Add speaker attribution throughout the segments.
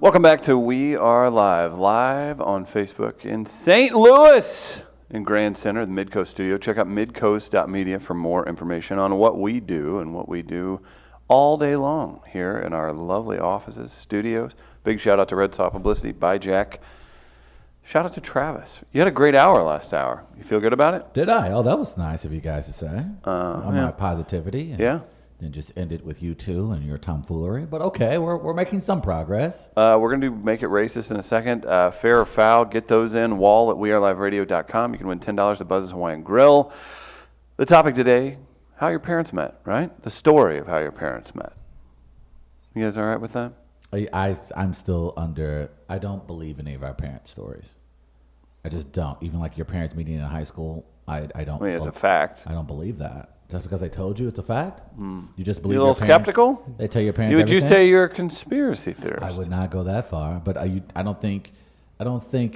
Speaker 1: Welcome back to We Are live on Facebook in St. Louis in Grand Center, the Midcoast studio. Check out midcoast.media for more information on what we do and what we do all day long here in our lovely offices, studios. Big shout out to Red Sox Publicity by Jack. Shout out to Travis. You had a great hour last hour. You feel good about it?
Speaker 2: Did I? Oh, that was nice of you guys to say. On my positivity. And
Speaker 1: Yeah.
Speaker 2: Then just end it with you two and your tomfoolery. But okay, we're making some progress.
Speaker 1: We're going to Make It Racist in a second. Fair or foul, get those in. WAL at weareliveradio.com. You can win $10 at Buzz's Hawaiian Grill. The topic today, how your parents met, right? The story of how your parents met. You guys all right with that?
Speaker 2: I'm still under, I don't believe any of our parents' stories. I just don't. Even like your parents meeting in high school, I don't.
Speaker 1: I mean, it's a fact.
Speaker 2: I don't believe that. Just because they told you it's a fact? You just believe
Speaker 1: You a little
Speaker 2: your parents,
Speaker 1: skeptical?
Speaker 2: They tell your parents
Speaker 1: Would you
Speaker 2: everything?
Speaker 1: say you're a conspiracy theorist?
Speaker 2: I would not go that far, but I don't think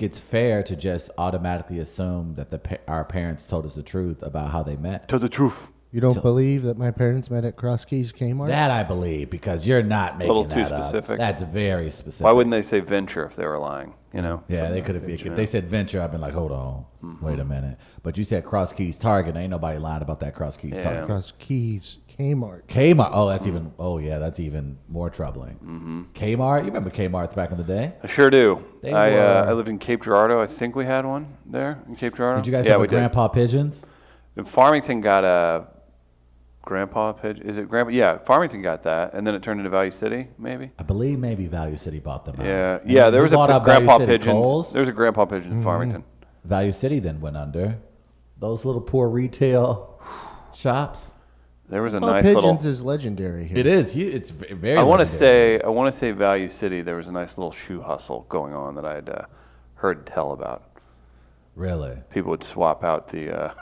Speaker 2: it's fair to just automatically assume that our parents told us the truth about how they met.
Speaker 1: Tell the truth.
Speaker 3: You don't believe that my parents met at Cross Keys Kmart?
Speaker 2: That I believe, because you're not making
Speaker 1: A little too
Speaker 2: that up.
Speaker 1: specific.
Speaker 2: That's very specific.
Speaker 1: Why wouldn't they say venture if they were lying? You know?
Speaker 2: Yeah, they could have. If they said venture, I've been like, hold on, wait a minute. But you said Cross Keys Target. Ain't nobody lying about that Cross Keys Target.
Speaker 3: Cross Keys Kmart.
Speaker 2: Kmart. Oh, that's even. Oh yeah, that's even more troubling. Kmart. You remember Kmart's back in the day?
Speaker 1: I sure do.
Speaker 2: They
Speaker 1: I lived in Cape Girardeau. I think we had one there in Cape Girardeau.
Speaker 2: Did you guys have a Grandpa Pigeons?
Speaker 1: And Farmington got a Grandpa Pigeon. Is it Grandpa? Yeah, Farmington got that, and then it turned into Value City, maybe.
Speaker 2: I believe maybe Value City bought them out.
Speaker 1: Yeah,
Speaker 2: And
Speaker 1: yeah.
Speaker 2: who
Speaker 1: There was a
Speaker 2: bought out
Speaker 1: Grandpa
Speaker 2: Value City?
Speaker 1: Pigeon.
Speaker 2: Kohl's?
Speaker 1: There's a Grandpa Pigeon in Farmington.
Speaker 2: Value City then went under. Those little poor retail shops.
Speaker 1: There was a
Speaker 3: Well,
Speaker 1: nice
Speaker 3: Pigeons
Speaker 1: little.
Speaker 3: is legendary here.
Speaker 2: It is. It's very.
Speaker 1: I want to
Speaker 2: legendary.
Speaker 1: say Value City. There was a nice little shoe hustle going on that I'd heard tell about.
Speaker 2: Really.
Speaker 1: People would swap out the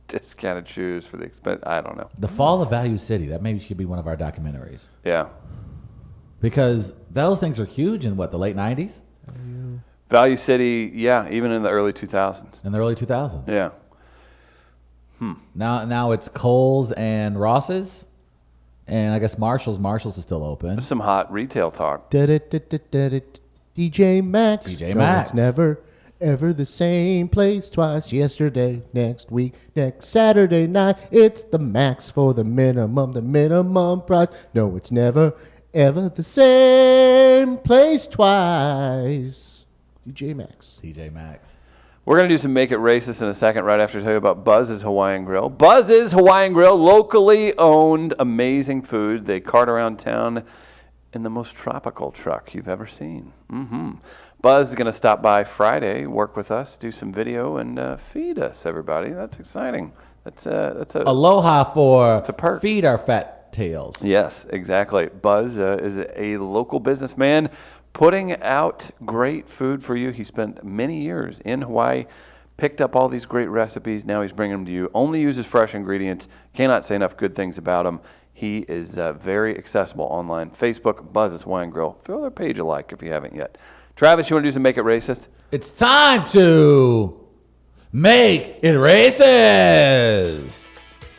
Speaker 1: discounted shoes for the expense. I don't know.
Speaker 2: The Fall of Value City. That maybe should be one of our documentaries.
Speaker 1: Yeah.
Speaker 2: Because those things are huge in the late 90s?
Speaker 1: Value City, yeah, even in the early 2000s.
Speaker 2: In the early 2000s.
Speaker 1: Yeah.
Speaker 2: Now it's Kohl's and Ross's. And I guess Marshall's. Marshall's is still open.
Speaker 1: There's some hot retail talk.
Speaker 3: DJ Maxx.
Speaker 2: DJ
Speaker 3: No,
Speaker 2: Maxx.
Speaker 3: it's never, ever the same place twice. Yesterday, next week, next Saturday night. It's the max for the minimum price. No, it's never, ever the same place twice. DJ Maxx.
Speaker 2: TJ Maxx.
Speaker 1: We're going to do some Make It Racist in a second, right after I tell you about Buzz's Hawaiian Grill. Buzz's Hawaiian Grill, locally owned, amazing food. They cart around town in the most tropical truck you've ever seen. Buzz is going to stop by Friday, work with us, do some video, and feed us, everybody. That's exciting. That's a
Speaker 2: Aloha for
Speaker 1: a perk.
Speaker 2: Feed Our Fat Tails.
Speaker 1: Yes, exactly. Buzz is a local businessman putting out great food for you. He spent many years in Hawaii, picked up all these great recipes. Now he's bringing them to you. Only uses fresh ingredients. Cannot say enough good things about him. He is very accessible online. Facebook, Buzz's Hawaiian Grill. Throw their page a like if you haven't yet. Travis, you want to do some Make It Racist?
Speaker 2: It's time to make it racist.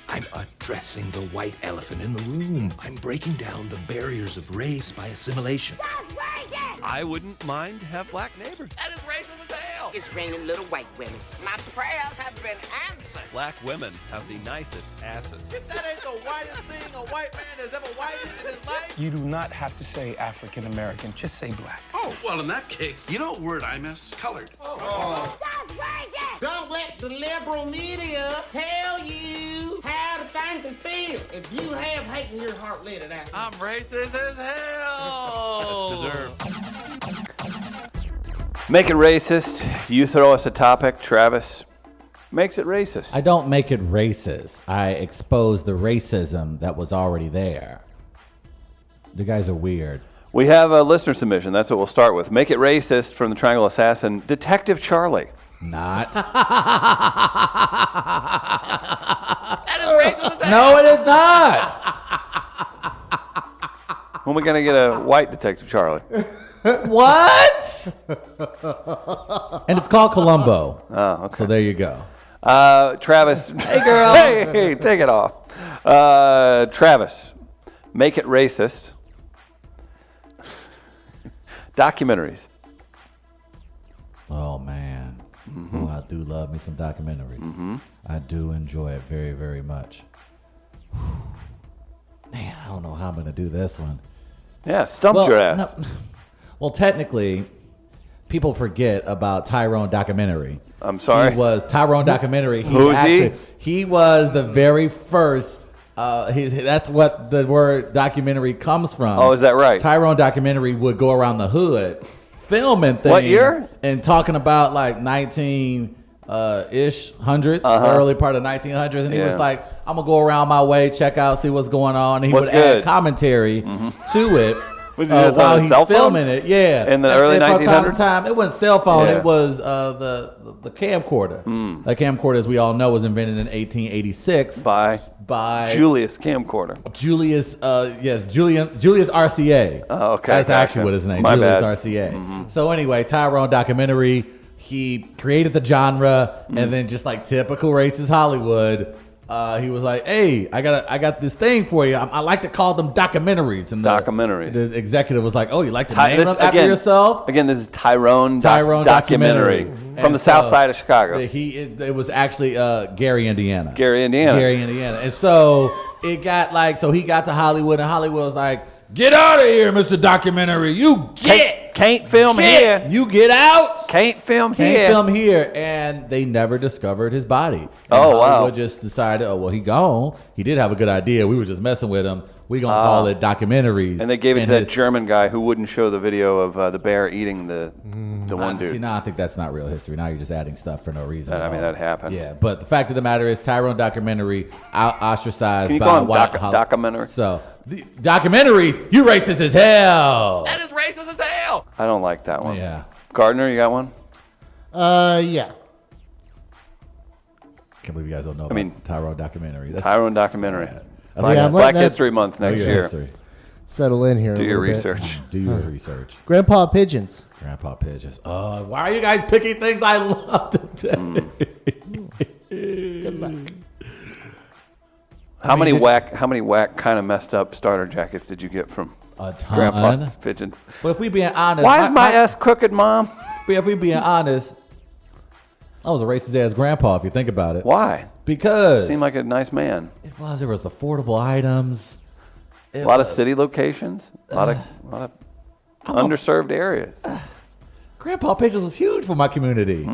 Speaker 4: I'm addressing the white elephant in the room. I'm breaking down the barriers of race by assimilation.
Speaker 5: That's racist!
Speaker 6: I wouldn't mind to have black neighbors.
Speaker 5: That is racist as hell! It's raining little white women. My prayers have been answered.
Speaker 6: Black women have the nicest asses.
Speaker 7: That ain't the whitest thing a white man has ever whited in his life.
Speaker 8: You do not have to say African American, just say black.
Speaker 7: Oh, well, in that case, you know what word I miss? Colored.
Speaker 5: That's racist!
Speaker 9: Don't let the liberal media tell you how to think and feel. If you have hate in your heart, let it out.
Speaker 7: I'm racist as hell.
Speaker 6: Deserved.
Speaker 1: Make It Racist. You throw us a topic. Travis makes it racist.
Speaker 2: I don't make it racist. I expose the racism that was already there. You guys are weird.
Speaker 1: We have a listener submission. That's what we'll start with. Make It Racist from the Triangle Assassin, Detective Charlie.
Speaker 2: Not.
Speaker 5: That is racist as hell!
Speaker 2: No, it is not.
Speaker 1: When are we going to get a white Detective Charlie?
Speaker 2: What? And it's called Columbo.
Speaker 1: Oh, okay.
Speaker 2: So there you go.
Speaker 1: Travis. Hey, girl. Hey, take it off. Travis, Make It Racist. Documentaries.
Speaker 2: Oh man, oh, I do love me some documentaries. I do enjoy it very, very much. Man, I don't know how I'm gonna do this one.
Speaker 1: Yeah, stumped your ass.
Speaker 2: no- well, technically, people forget about Tyrone documentary.
Speaker 1: I'm sorry?
Speaker 2: He was Tyrone documentary.
Speaker 1: Who's he?
Speaker 2: He was the very first. That's what the word documentary comes from.
Speaker 1: Oh, is that right?
Speaker 2: Tyrone documentary would go around the hood, filming things.
Speaker 1: What year?
Speaker 2: And talking about like 19 hundreds, early part of 1900s, and he was
Speaker 1: Yeah.
Speaker 2: like, "I'm gonna go around my way, check out, see what's going on." And he
Speaker 1: What's
Speaker 2: would
Speaker 1: good?
Speaker 2: add commentary to it.
Speaker 1: Was he just on
Speaker 2: while
Speaker 1: a
Speaker 2: he's
Speaker 1: cell phone?
Speaker 2: filming it, yeah.
Speaker 1: In the
Speaker 2: And
Speaker 1: early
Speaker 2: from time to
Speaker 1: 1900s?
Speaker 2: time, it wasn't cell phone.
Speaker 1: Yeah.
Speaker 2: It was the camcorder. The camcorder, as we all know, was invented in 1886
Speaker 1: By Julius Camcorder.
Speaker 2: Julius. Julius RCA.
Speaker 1: Oh, okay,
Speaker 2: That's
Speaker 1: gotcha.
Speaker 2: actually what his name.
Speaker 1: My
Speaker 2: Julius
Speaker 1: bad.
Speaker 2: RCA. So anyway, Tyrone documentary. He created the genre, and then just like typical racist Hollywood. He was like, "Hey, I got this thing for you. I like to call them documentaries." And
Speaker 1: Documentaries.
Speaker 2: The executive was like, "Oh, you like to name them after
Speaker 1: again,
Speaker 2: yourself?"
Speaker 1: Again, this is Tyrone
Speaker 2: documentary.
Speaker 1: from the south side of Chicago.
Speaker 2: It was actually Gary, Indiana.
Speaker 1: Gary, Indiana.
Speaker 2: And so it got like, so he got to Hollywood, and Hollywood was like, "Get out of here, Mr. Documentary. You
Speaker 1: Can't film here.
Speaker 2: You get out.
Speaker 1: Can't film
Speaker 2: Can't
Speaker 1: here.
Speaker 2: film here." And they never discovered his body. And
Speaker 1: Oh, wow.
Speaker 2: Hollywood just decided, oh, well, he gone. He did have a good idea. We were just messing with him. We gonna call it documentaries.
Speaker 1: And they gave it to
Speaker 2: his-
Speaker 1: that German guy who wouldn't show the video of the bear eating the one dude.
Speaker 2: See, now I think that's not real history. Now you're just adding stuff for no reason.
Speaker 1: I
Speaker 2: at
Speaker 1: mean,
Speaker 2: all.
Speaker 1: that happened.
Speaker 2: Yeah, but the fact of the matter is, Tyrone documentary ostracized
Speaker 1: Can you
Speaker 2: by
Speaker 1: call him
Speaker 2: white
Speaker 1: documentary?
Speaker 2: So the documentaries, you racist as hell.
Speaker 7: That is racist as hell.
Speaker 1: I don't like that one.
Speaker 2: Yeah.
Speaker 1: Gardner, you got one?
Speaker 3: Yeah.
Speaker 2: Can't believe you guys don't know about
Speaker 1: mean,
Speaker 2: Tyrone documentary. That's
Speaker 1: Tyrone documentary.
Speaker 2: sad.
Speaker 1: Black,
Speaker 3: Yeah, I'm
Speaker 1: Black
Speaker 3: letting that-
Speaker 1: History Month next
Speaker 2: Do your
Speaker 1: year.
Speaker 2: history.
Speaker 3: Settle in here.
Speaker 1: Do
Speaker 3: a
Speaker 1: your
Speaker 3: little bit.
Speaker 1: research.
Speaker 2: Do your research.
Speaker 3: Grandpa Pigeons.
Speaker 2: Grandpa Pigeons. Why are you guys picking things I love today?
Speaker 3: Good luck.
Speaker 1: How many whack kind of messed up starter jackets did you get from
Speaker 2: A ton.
Speaker 1: Grandpa's Pigeons?
Speaker 2: But if we being honest,
Speaker 1: Why is my S crooked, Mom?
Speaker 2: If we being honest, I was a racist ass grandpa. If you think about it.
Speaker 1: Why?
Speaker 2: Because
Speaker 1: Seemed like a nice man.
Speaker 2: it was. There was affordable items.
Speaker 1: A lot of city locations. A lot of underserved areas.
Speaker 2: Grandpa Pigeons was huge for my community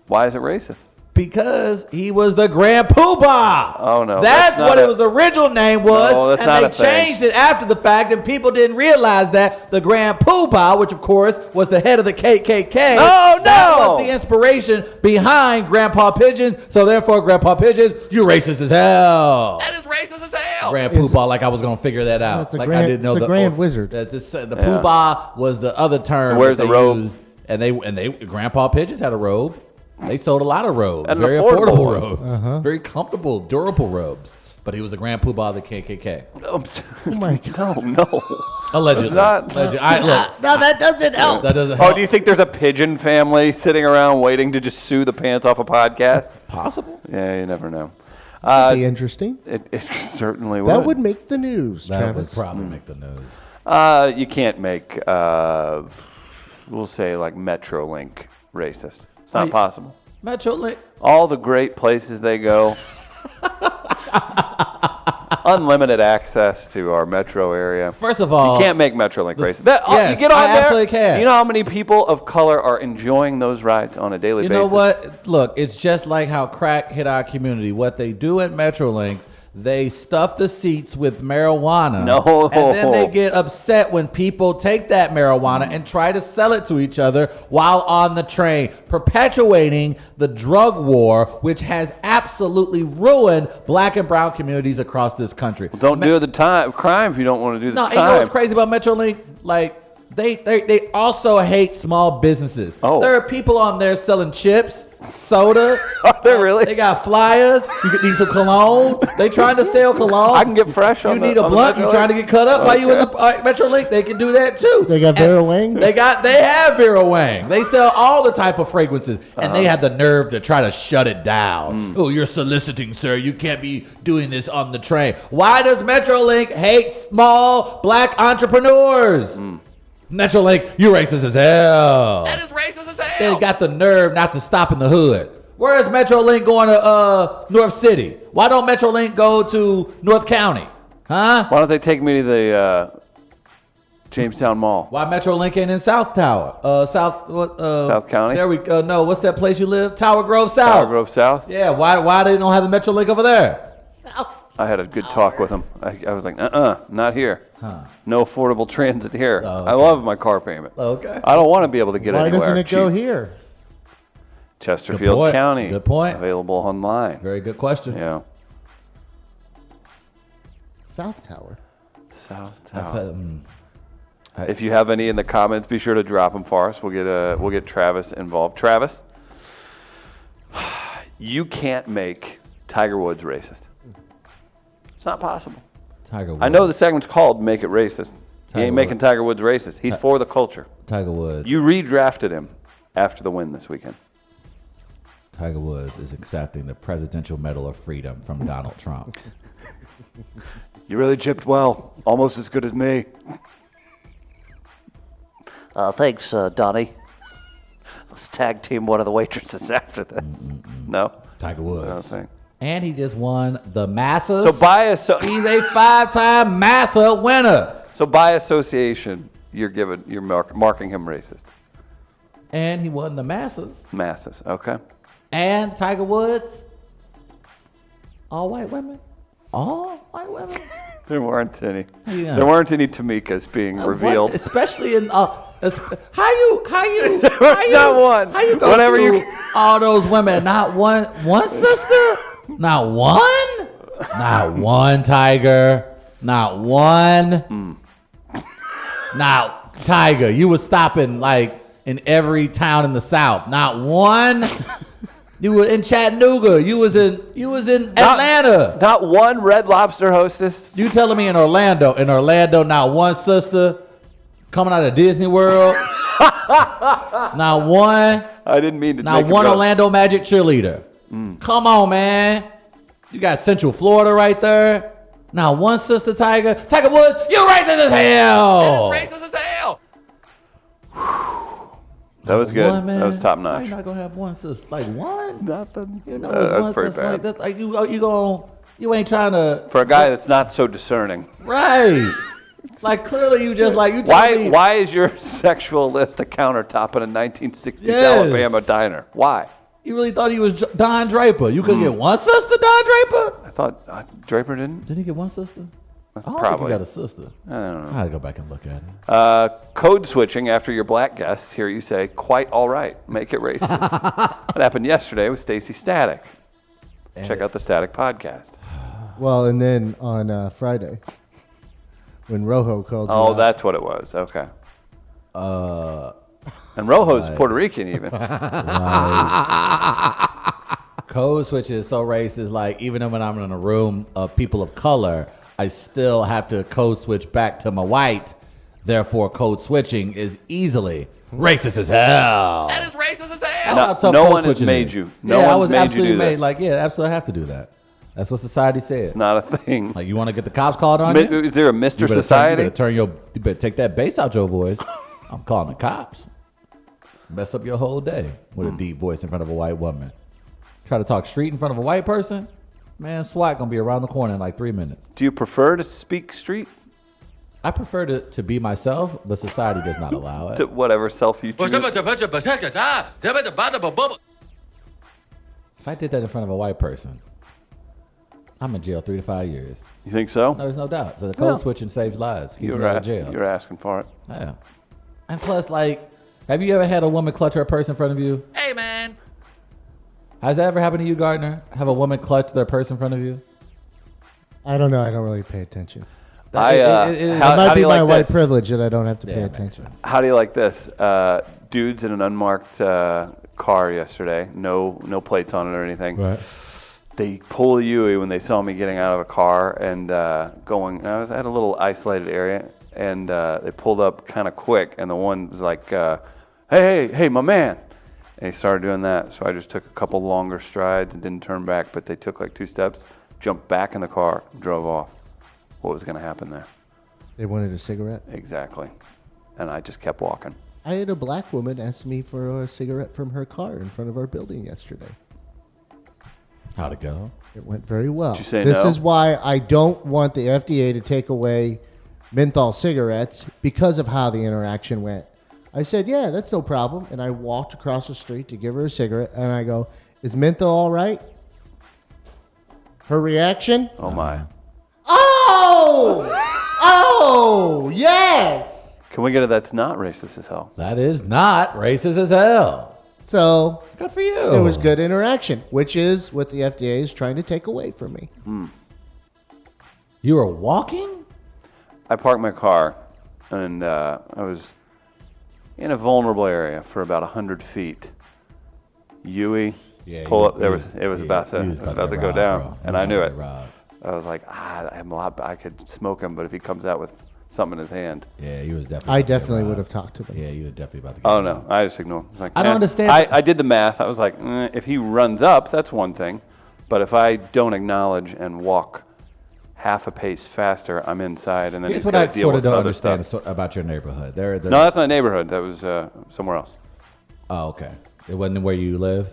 Speaker 1: Why is it racist?
Speaker 2: because he was the Grand Poobah.
Speaker 1: Oh, no,
Speaker 2: that's
Speaker 1: that's not
Speaker 2: what
Speaker 1: a-
Speaker 2: his original name was,
Speaker 1: No, that's
Speaker 2: and
Speaker 1: not
Speaker 2: they
Speaker 1: a thing.
Speaker 2: changed it after the fact, and people didn't realize that the Grand Poobah, which of course was the head of the KKK,
Speaker 1: Oh,
Speaker 2: that
Speaker 1: no!
Speaker 2: was the inspiration behind Grandpa Pigeons. So therefore, Grandpa Pigeons, you racist as hell.
Speaker 7: That is racist as hell.
Speaker 2: Grand Poobah, like I was gonna figure that out.
Speaker 3: That's a
Speaker 2: like
Speaker 3: grand-
Speaker 2: I didn't know
Speaker 3: it's a
Speaker 2: the
Speaker 3: grand wizard.
Speaker 2: That's just, the
Speaker 1: Yeah.
Speaker 2: Poobah was the other term.
Speaker 1: Where's
Speaker 2: that
Speaker 1: the
Speaker 2: they
Speaker 1: robe?
Speaker 2: used, and they Grandpa Pigeons had a a robe. They sold a lot of robes,
Speaker 1: And an
Speaker 2: very
Speaker 1: affordable
Speaker 2: affordable
Speaker 1: one.
Speaker 2: robes, very comfortable, durable robes. But he was a Grand Poobah of the KKK,
Speaker 1: Oh
Speaker 3: my God.
Speaker 1: No.
Speaker 2: allegedly.
Speaker 1: It's not.
Speaker 2: Look,
Speaker 3: No, that doesn't help.
Speaker 2: that doesn't
Speaker 1: Oh,
Speaker 2: help.
Speaker 1: do you think there's a pigeon family sitting around waiting to just sue the pants off a podcast?
Speaker 2: Possible?
Speaker 1: Yeah, you never know.
Speaker 3: Be interesting.
Speaker 1: It certainly would.
Speaker 3: That would make the news,
Speaker 2: That
Speaker 3: Travis.
Speaker 2: would probably make the news.
Speaker 1: You can't make, we'll say, like Metrolink racist. It's not
Speaker 2: Right.
Speaker 1: possible.
Speaker 2: Metrolink.
Speaker 1: All the great places they go. Unlimited access to our metro area.
Speaker 2: First of all,
Speaker 1: You can't make Metrolink racist.
Speaker 2: yes,
Speaker 1: you get on
Speaker 2: I
Speaker 1: there.
Speaker 2: absolutely can.
Speaker 1: You know how many people of color are enjoying those rides on a daily
Speaker 2: You
Speaker 1: basis?
Speaker 2: know what? Look, it's just like how crack hit our community. What they do at Metrolinks, they stuff the seats with marijuana.
Speaker 1: No.
Speaker 2: And then they get upset when people take that marijuana and try to sell it to each other while on the train, perpetuating the drug war, which has absolutely ruined black and brown communities across this country.
Speaker 1: Don't do the crime if you don't want to do the
Speaker 2: No,
Speaker 1: time.
Speaker 2: you know what's crazy about Metrolink? Like, they also hate small businesses.
Speaker 1: Oh.
Speaker 2: There are people on there selling chips, soda.
Speaker 1: Are there really?
Speaker 2: They got flyers. You could need some cologne. They trying to sell cologne.
Speaker 1: I can get fresh
Speaker 2: You
Speaker 1: on the-
Speaker 2: need a
Speaker 1: on the
Speaker 2: blunt. You
Speaker 1: Metrolink?
Speaker 2: trying to get cut up while you in the
Speaker 1: Okay.
Speaker 2: Metrolink? They can do that too.
Speaker 3: They got Vera Wang?
Speaker 2: They have Vera Wang. They sell all the type of fragrances, and they have the nerve to try to shut it down. Oh, you're soliciting, sir. You can't be doing this on the train. Why does Metrolink hate small black entrepreneurs? Metrolink, you racist as hell.
Speaker 7: That is racist as
Speaker 2: They
Speaker 7: hell.
Speaker 2: got the nerve not to stop in the hood. Where is Metrolink going to North City? Why don't Metrolink go to North County? Huh?
Speaker 1: Why don't they take me to the Jamestown Mall?
Speaker 2: Why Metrolink ain't in South Tower? South
Speaker 1: County?
Speaker 2: There we go. No, what's that place you live? Tower Grove South.
Speaker 1: Tower Grove South?
Speaker 2: Yeah, why they don't have the Metrolink over there?
Speaker 1: I had a good talk with him. I was like, not here.
Speaker 2: Huh.
Speaker 1: No affordable transit here.
Speaker 2: Oh, okay.
Speaker 1: I love my car payment.
Speaker 2: Okay.
Speaker 1: I don't want to be able to get
Speaker 3: Why
Speaker 1: anywhere.
Speaker 3: doesn't it go
Speaker 1: cheap.
Speaker 3: here?
Speaker 1: Chesterfield
Speaker 2: point.
Speaker 1: County.
Speaker 2: Good point.
Speaker 1: Available online.
Speaker 2: Very good question.
Speaker 1: Yeah.
Speaker 3: South Tower.
Speaker 1: South
Speaker 2: I've
Speaker 1: Tower.
Speaker 2: had,
Speaker 1: If you have any in the comments, be sure to drop them for us. We'll get Travis involved. Travis, you can't make Tiger Woods racist. It's not possible.
Speaker 2: Tiger Woods.
Speaker 1: I know the segment's called "Make It Racist." He
Speaker 2: Tiger
Speaker 1: ain't making
Speaker 2: Woods.
Speaker 1: Tiger Woods racist. He's for the culture.
Speaker 2: Tiger Woods.
Speaker 1: You redrafted him after the win this weekend.
Speaker 2: Tiger Woods is accepting the Presidential Medal of Freedom from Donald Trump.
Speaker 1: You really chipped well. Almost as good as me. Thanks, Donnie. Let's tag team one of the waitresses after this. No?
Speaker 2: Tiger
Speaker 1: I don't
Speaker 2: Woods.
Speaker 1: think.
Speaker 2: And he just won the Masters.
Speaker 1: So by
Speaker 2: He's a 5-time Massa winner.
Speaker 1: So by association, you're marking him racist.
Speaker 2: And he won the Masters.
Speaker 1: Masses, okay.
Speaker 2: And Tiger Woods. All white women? All white women?
Speaker 1: There weren't any.
Speaker 2: Yeah.
Speaker 1: There weren't any Tamikas being revealed.
Speaker 2: What, especially in how you
Speaker 1: not one.
Speaker 2: How you go
Speaker 1: Whenever
Speaker 2: through
Speaker 1: you-
Speaker 2: all those women? Not one sister? Not one? Not one Tiger? Not one? Now, Tiger, you were stopping like in every town in the South. Not one? You were in Chattanooga. You was in Atlanta.
Speaker 1: Not one Red Lobster hostess.
Speaker 2: You telling me in Orlando, not one sister coming out of Disney World? Not one?
Speaker 1: I didn't mean to.
Speaker 2: Not
Speaker 1: make
Speaker 2: one
Speaker 1: a joke.
Speaker 2: Orlando Magic cheerleader. Come on, man. You got Central Florida right there. Not one sister Tiger. Tiger Woods, you racist as hell.
Speaker 7: That is racist as hell.
Speaker 1: That was good.
Speaker 2: One, man.
Speaker 1: That was top
Speaker 2: How
Speaker 1: notch.
Speaker 2: you not gonna have one sister? Like one?
Speaker 1: Nothing.
Speaker 2: You know,
Speaker 1: That's
Speaker 2: one,
Speaker 1: pretty
Speaker 2: that's
Speaker 1: bad.
Speaker 2: like that's like you ain't trying to
Speaker 1: For a guy that's not so discerning.
Speaker 2: right. Like clearly you just like you telling me
Speaker 1: Why is your sexual list a countertop in a 1960s
Speaker 2: Yes.
Speaker 1: Alabama diner? Why?
Speaker 2: you really thought he was Don Draper. You couldn't get one sister, Don Draper?
Speaker 1: I thought Draper didn't.
Speaker 2: Did he get one sister? I don't
Speaker 1: Probably.
Speaker 2: think he got a sister.
Speaker 1: I don't know.
Speaker 2: I gotta go back and look at it.
Speaker 1: Code switching after your black guests. Here you say, quite all right. Make it racist. What happened yesterday with Stacey Static? Check out the Static podcast.
Speaker 3: Well, and then on Friday, when Rojo called you
Speaker 1: Oh,
Speaker 3: out.
Speaker 1: that's what it was. Okay. And Rojo's Puerto Rican even.
Speaker 2: Code switching is so racist. Like even when I'm in a room of people of color, I still have to code switch back to my white. Therefore, code switching is easily racist as hell.
Speaker 7: That is racist as hell.
Speaker 2: That's how tough
Speaker 1: no
Speaker 2: code
Speaker 1: one has
Speaker 2: switching
Speaker 1: made
Speaker 2: is.
Speaker 1: you. No
Speaker 2: I
Speaker 1: one's
Speaker 2: was
Speaker 1: made you
Speaker 2: absolutely
Speaker 1: do
Speaker 2: made.
Speaker 1: this.
Speaker 2: Like, yeah, absolutely have to do that. That's what society said.
Speaker 1: It's not a thing.
Speaker 2: Like, you want to get the cops called on you?
Speaker 1: Is there a
Speaker 2: You
Speaker 1: Mr.
Speaker 2: better
Speaker 1: Society?
Speaker 2: you better take that bass out your voice. I'm calling the cops. Mess up your whole day with a deep voice in front of a white woman. Try to talk street in front of a white person, man, SWAT gonna be around the corner in like 3 minutes.
Speaker 1: Do you prefer to speak street?
Speaker 2: I prefer to be myself, but society does not allow it.
Speaker 1: To whatever self you choose?
Speaker 2: If I did that in front of a white person, I'm in jail 3 to 5 years.
Speaker 1: You think so?
Speaker 2: No, there's no doubt. So the code switching saves lives. Keeps me out of jail.
Speaker 1: You're asking for it.
Speaker 2: Yeah. And plus, like, have you ever had a woman clutch her purse in front of you?
Speaker 7: Hey, man.
Speaker 2: Has that ever happened to you, Gardner? Have a woman clutch their purse in front of you?
Speaker 3: I don't know. I don't really pay attention.
Speaker 1: How,
Speaker 3: It might
Speaker 1: how do
Speaker 3: be
Speaker 1: you
Speaker 3: my
Speaker 1: like
Speaker 3: white
Speaker 1: this?
Speaker 3: privilege that I don't have to pay
Speaker 2: Yeah, makes
Speaker 3: attention.
Speaker 2: sense.
Speaker 1: How do you like this? Dudes in an unmarked car yesterday, no plates on it or anything.
Speaker 2: Right.
Speaker 1: They pull a Yui when they saw me getting out of a car and going. I was at a little isolated area, and they pulled up kind of quick. And the one was like, "Hey, my man!" And he started doing that. So I just took a couple longer strides and didn't turn back. But they took like 2 steps, jumped back in the car, and drove off. What was going to happen there?
Speaker 3: They wanted a cigarette.
Speaker 1: Exactly. and I just kept walking.
Speaker 3: I had a black woman ask me for a cigarette from her car in front of our building yesterday.
Speaker 2: How'd it go?
Speaker 3: It went very well.
Speaker 1: Did you say
Speaker 3: this
Speaker 1: no?
Speaker 3: is why I don't want the FDA to take away menthol cigarettes because of how the interaction went. I said, yeah, that's no problem. And I walked across the street to give her a cigarette, and I go, is menthol all right? Her reaction?
Speaker 1: Oh, my.
Speaker 3: Oh! Oh, yes!
Speaker 1: Can we get it? That's not racist as hell.
Speaker 2: That is not racist as hell.
Speaker 3: So
Speaker 2: Good for you.
Speaker 3: it was good interaction, which is what the FDA is trying to take away from me.
Speaker 2: You were walking?
Speaker 1: I parked my car, and I was in a vulnerable area for about 100 feet. Yui, pull up. It was about to
Speaker 2: get
Speaker 1: go
Speaker 2: robbed,
Speaker 1: down,
Speaker 2: bro.
Speaker 1: and I knew it.
Speaker 2: Get robbed.
Speaker 1: I was like, I could smoke him, but if he comes out with something in his hand.
Speaker 2: Yeah, you was definitely.
Speaker 3: I definitely would have talked to them.
Speaker 2: Yeah, you were definitely about to get
Speaker 1: Oh,
Speaker 2: robbed.
Speaker 1: no. I just ignored him. I was like,
Speaker 2: I don't understand.
Speaker 1: I did the math. I was like, if he runs up, that's one thing. But if I don't acknowledge and walk half a pace faster, I'm inside, and then
Speaker 2: Here's
Speaker 1: he's
Speaker 2: what
Speaker 1: got
Speaker 2: I
Speaker 1: to deal
Speaker 2: sort of
Speaker 1: with
Speaker 2: don't
Speaker 1: other
Speaker 2: understand
Speaker 1: stuff.
Speaker 2: about your neighborhood. They're
Speaker 1: No, that's not a neighborhood. That was somewhere else.
Speaker 2: Oh, okay. It wasn't where you live?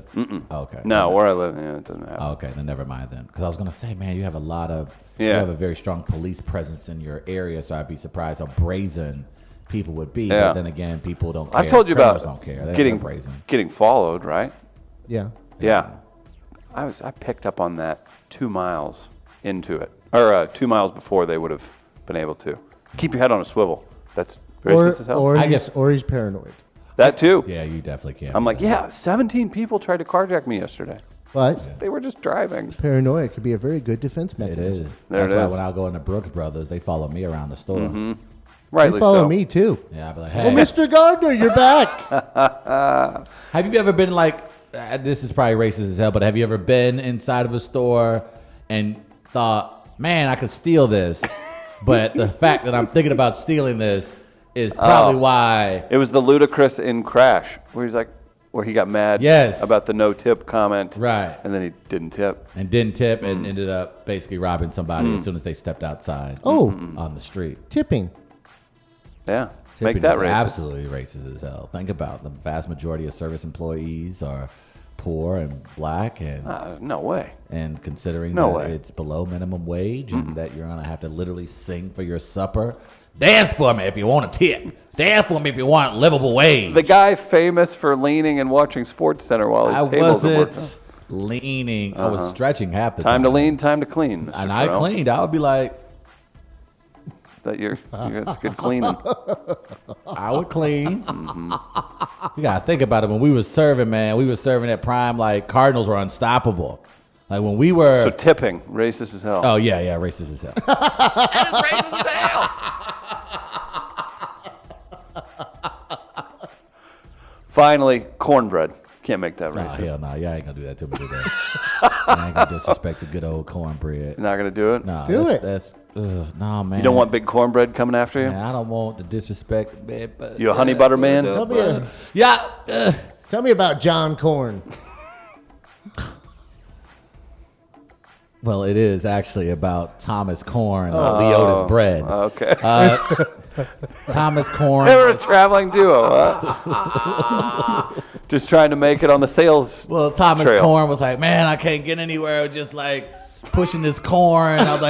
Speaker 2: Oh, okay.
Speaker 1: No, where I live, yeah, it doesn't happen.
Speaker 2: Oh, okay, then never mind then. Because I was going to say, man, you have a lot of, you
Speaker 1: Yeah.
Speaker 2: have a very strong police presence in your area, so I'd be surprised how brazen people would be.
Speaker 1: Yeah.
Speaker 2: But then again, people don't care.
Speaker 1: I've told you
Speaker 2: Criminals
Speaker 1: about
Speaker 2: don't care. They're
Speaker 1: getting
Speaker 2: brazen.
Speaker 1: getting followed, right?
Speaker 3: Yeah.
Speaker 1: Yeah. I picked up on that 2 miles into it, or 2 miles before they would have been able to. Keep your head on a swivel. That's racist as hell.
Speaker 3: Or he's paranoid.
Speaker 1: That too.
Speaker 2: Yeah, you definitely can't.
Speaker 1: I'm
Speaker 2: do
Speaker 1: like,
Speaker 2: that.
Speaker 1: yeah, 17 people tried to carjack me yesterday.
Speaker 3: But
Speaker 1: They were just driving.
Speaker 3: paranoia could be a very good defense
Speaker 2: It
Speaker 3: mechanism.
Speaker 2: is.
Speaker 1: There
Speaker 2: That's
Speaker 1: it
Speaker 2: why
Speaker 1: is.
Speaker 2: when I go into Brooks Brothers, they follow me around the store.
Speaker 3: They
Speaker 1: Rightly
Speaker 3: follow
Speaker 1: so.
Speaker 3: me too.
Speaker 2: Yeah, I'd be like,
Speaker 3: Oh,
Speaker 2: hey.
Speaker 3: Mr. Gardner, you're back.
Speaker 2: Have you ever been like, this is probably racist as hell, but have you ever been inside of a store and thought, man, I could steal this, but the fact that I'm thinking about stealing this is probably why.
Speaker 1: It was the ludicrous in Crash, where he's like, where he got mad
Speaker 2: Yes.
Speaker 1: about the no tip comment.
Speaker 2: Right.
Speaker 1: And then he didn't tip.
Speaker 2: And didn't tip and ended up basically robbing somebody as soon as they stepped outside
Speaker 3: Oh,
Speaker 2: on the street.
Speaker 3: tipping.
Speaker 1: Yeah.
Speaker 2: Tipping
Speaker 1: Make that
Speaker 2: is
Speaker 1: racist.
Speaker 2: absolutely racist as hell. Think about it. The vast majority of service employees are poor and black, and
Speaker 1: No way.
Speaker 2: considering
Speaker 1: No
Speaker 2: that
Speaker 1: way.
Speaker 2: it's below minimum wage and that you're gonna have to literally sing for your supper. Dance for me if you want a tip. Dance for me if you want livable wage.
Speaker 1: The guy famous for leaning and watching Sports Center while his
Speaker 2: I
Speaker 1: tables are working.
Speaker 2: wasn't leaning. I was stretching half the time.
Speaker 1: Time to lean, time to clean. Mr.
Speaker 2: And I
Speaker 1: Terrell.
Speaker 2: cleaned. I would be like,
Speaker 1: That it's good cleaning.
Speaker 2: I would clean. You gotta think about it. When we was serving, man, we was serving at Prime like Cardinals were unstoppable. Like when we were.
Speaker 1: So tipping, racist as hell.
Speaker 2: Oh yeah, racist as hell.
Speaker 7: That is racist as hell.
Speaker 1: Finally, cornbread. Can't make that
Speaker 2: Oh
Speaker 1: racist.
Speaker 2: hell no, y'all ain't gonna do that to me today. I ain't gonna disrespect the good old cornbread.
Speaker 1: Not gonna do it.
Speaker 2: No,
Speaker 3: Do it.
Speaker 2: That's no man.
Speaker 1: You don't want big cornbread coming after you.
Speaker 2: Man, I don't want the disrespect, man. But,
Speaker 1: You a honey butter man?
Speaker 2: Yeah.
Speaker 3: Tell me about John Corn.
Speaker 2: Well, it is actually about Thomas Corn and Leota's bread.
Speaker 1: Okay.
Speaker 2: Thomas Corn.
Speaker 1: They were a traveling duo, huh? Just trying to make it on the sales.
Speaker 2: Well, Thomas
Speaker 1: trail.
Speaker 2: Corn was like, man, I can't get anywhere with just like pushing this corn. I was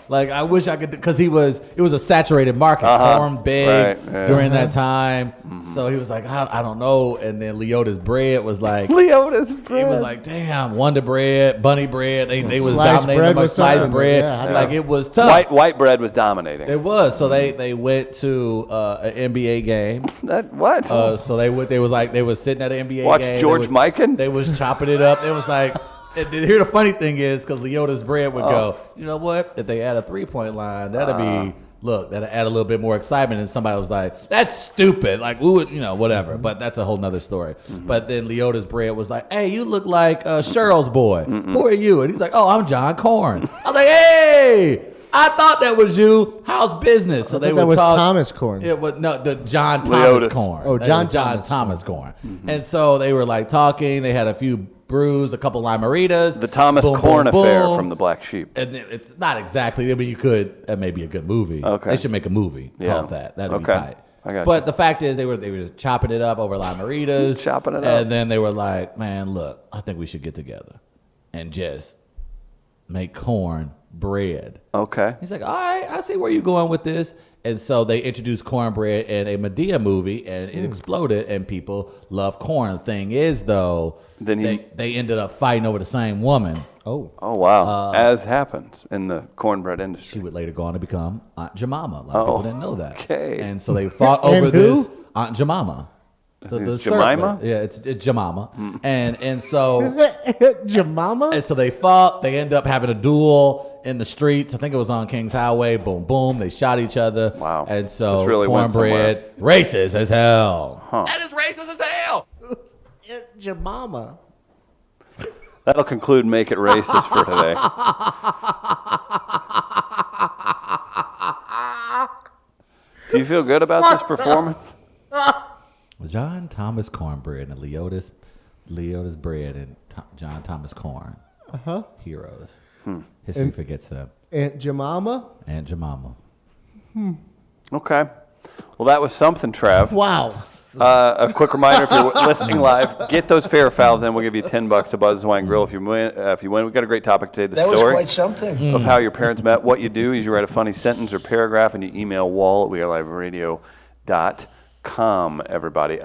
Speaker 2: like, I wish I could, because it was a saturated market, corn big
Speaker 1: Right, yeah.
Speaker 2: during that time. So he was like, I don't know. And then Leota's bread was like,
Speaker 1: Leota's bread.
Speaker 2: he was like, damn, Wonder Bread, Bunny Bread. They was
Speaker 3: Sliced
Speaker 2: dominating
Speaker 3: bread
Speaker 2: among
Speaker 3: was
Speaker 2: sliced
Speaker 3: something,
Speaker 2: bread.
Speaker 3: yeah.
Speaker 2: Like it was tough.
Speaker 1: White bread was dominating.
Speaker 2: It was. So they went to an NBA game.
Speaker 1: What?
Speaker 2: So they was sitting at an NBA
Speaker 1: Watch
Speaker 2: game.
Speaker 1: George Mikan?
Speaker 2: They was chopping it up. It was like, and here the funny thing is, because Leota's bread would go, you know what? If they add a 3-point line, that'd add a little bit more excitement. And somebody was like, that's stupid. Like, we would, whatever. But that's a whole nother story. But then Leota's bread was like, hey, you look like Cheryl's boy. Who are you? And he's like, oh, I'm John Corn. I was like, hey, I thought that was you. How's business? So
Speaker 3: I thought that was Thomas Corn.
Speaker 2: It was the John Thomas
Speaker 1: Leota's.
Speaker 2: Corn.
Speaker 3: Oh,
Speaker 2: That
Speaker 3: John
Speaker 2: was John
Speaker 3: Thomas
Speaker 2: Thomas Corn. And so they were like talking. They had a few brews, a couple limeritas.
Speaker 1: The Thomas
Speaker 2: boom,
Speaker 1: Corn
Speaker 2: boom,
Speaker 1: affair
Speaker 2: boom.
Speaker 1: from the Black Sheep.
Speaker 2: And it's not exactly. I mean, you could. That may be a good movie.
Speaker 1: Okay.
Speaker 2: They should make a movie called that. That'd be
Speaker 1: Okay.
Speaker 2: tight.
Speaker 1: I got
Speaker 2: But
Speaker 1: you.
Speaker 2: the fact is, they were just chopping it up over limeritas.
Speaker 1: Chopping it up.
Speaker 2: And then they were like, "Man, look, I think we should get together and just make corn bread."
Speaker 1: Okay.
Speaker 2: He's like, "All right, I see where you're going with this." And so they introduced cornbread in a Medea movie, and it exploded, and people love corn. Thing is, though,
Speaker 1: Then
Speaker 2: they ended up fighting over the same woman.
Speaker 3: Oh.
Speaker 1: Oh, wow. As happens in the cornbread industry.
Speaker 2: She would later go on to become Aunt Jemima. A lot of people didn't know that.
Speaker 1: Okay.
Speaker 2: And so they fought over
Speaker 3: And who?
Speaker 2: this Aunt Jemima.
Speaker 1: Is
Speaker 2: serpent.
Speaker 1: Jemima?
Speaker 2: Yeah, it's Jemima. And so
Speaker 3: Jemima?
Speaker 2: and so they fought. They end up having a duel in the streets. I think it was on Kings Highway. Boom, boom. They shot each other.
Speaker 1: Wow.
Speaker 2: And so
Speaker 1: This really went
Speaker 2: cornbread, racist as hell.
Speaker 7: That is racist as hell.
Speaker 3: Jemima.
Speaker 1: That'll conclude Make It Racist for today. Do you feel good about this performance?
Speaker 2: John Thomas Cornbread and Leotis Bread and John Thomas Corn. Heroes. History forgets them.
Speaker 3: Aunt Jemima?
Speaker 2: Aunt Jemima.
Speaker 1: Okay. Well, that was something, Trav.
Speaker 3: Wow.
Speaker 1: A quick reminder: if you're listening live, get those fair fouls in. We'll give you $10 to Buzz Wine Grill if you win. We've got a great topic today. The story
Speaker 10: something.
Speaker 1: of how your parents met. What you do is you write a funny sentence or paragraph and you email WAL at weareliveradio.com. Everybody,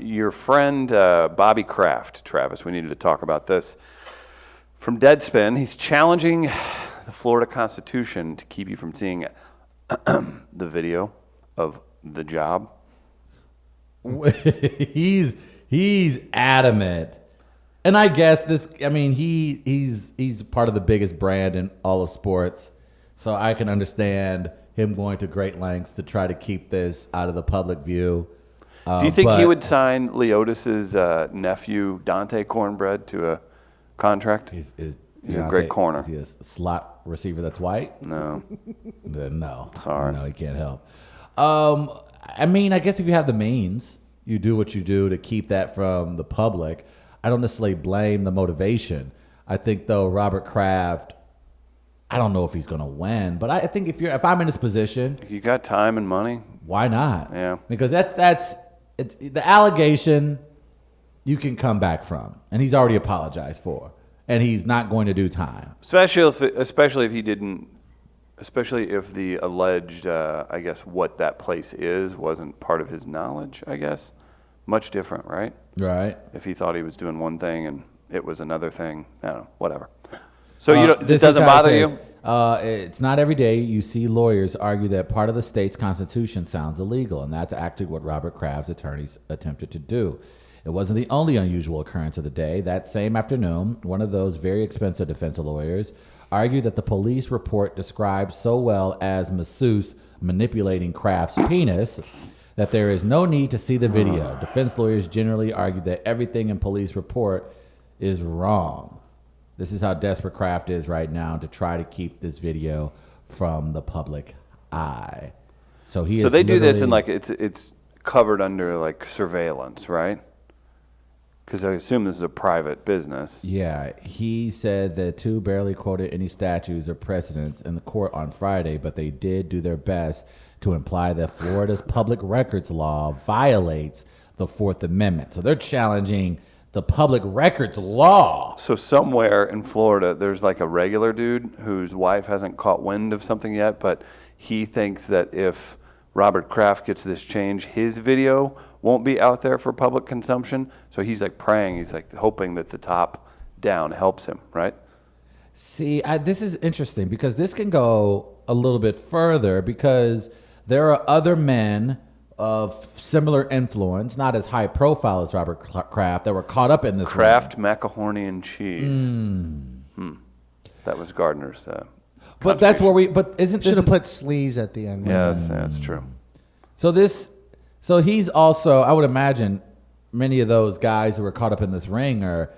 Speaker 1: your friend Bobby Kraft, Travis. We needed to talk about this. From Deadspin, he's challenging the Florida Constitution to keep you from seeing the video of the job.
Speaker 2: he's adamant, and I guess this. I mean, he's part of the biggest brand in all of sports, so I can understand him going to great lengths to try to keep this out of the public view.
Speaker 1: Do you think he would sign Leotis's nephew Dante Cornbread to a contract? He's a great corner.
Speaker 2: Is he a slot receiver that's white?
Speaker 1: No.
Speaker 2: Then no.
Speaker 1: Sorry.
Speaker 2: No, he can't help. I mean, I guess if you have the means, you do what you do to keep that from the public. I don't necessarily blame the motivation. I think, though, Robert Kraft, I don't know if he's going to win, but I think if I'm in his position,
Speaker 1: You got time and money?
Speaker 2: why not?
Speaker 1: Yeah.
Speaker 2: Because it's the allegation you can come back from, and he's already apologized for, and he's not going to do time.
Speaker 1: Especially if the alleged, I guess, what that place is wasn't part of his knowledge, I guess. Much different, right?
Speaker 2: Right.
Speaker 1: If he thought he was doing one thing and it was another thing, I don't know, whatever. So it
Speaker 2: This is
Speaker 1: doesn't
Speaker 2: how it
Speaker 1: bother
Speaker 2: says,
Speaker 1: you?
Speaker 2: It's not every day you see lawyers argue that part of the state's constitution sounds illegal, and that's actually what Robert Kraft's attorneys attempted to do. It wasn't the only unusual occurrence of the day. That same afternoon, one of those very expensive defense lawyers argued that the police report described so well as masseuse manipulating Kraft's penis that there is no need to see the video. Defense lawyers generally argue that everything in police report is wrong. This is how desperate Kraft is right now to try to keep this video from the public eye. So
Speaker 1: they do this in it's covered under like surveillance, right? Because I assume this is a private business.
Speaker 2: Yeah, he said that two barely quoted any statutes or precedents in the court on Friday, but they did do their best to imply that Florida's public records law violates the Fourth Amendment. So they're challenging the public records law.
Speaker 1: So somewhere in Florida, there's like a regular dude whose wife hasn't caught wind of something yet, but he thinks that if Robert Kraft gets this change, his video won't be out there for public consumption. So he's like praying, he's like hoping that the top down helps him, right?
Speaker 2: See, this is interesting because this can go a little bit further because there are other men of similar influence, not as high profile as Robert Kraft, that were caught up in this.
Speaker 1: Kraft macaroni and cheese. That was Gardner's.
Speaker 2: But that's where But isn't
Speaker 3: Should
Speaker 2: this?
Speaker 3: have put sleaze at the end.
Speaker 1: Yes, that's true.
Speaker 2: So he's also, I would imagine, many of those guys who were caught up in this ring are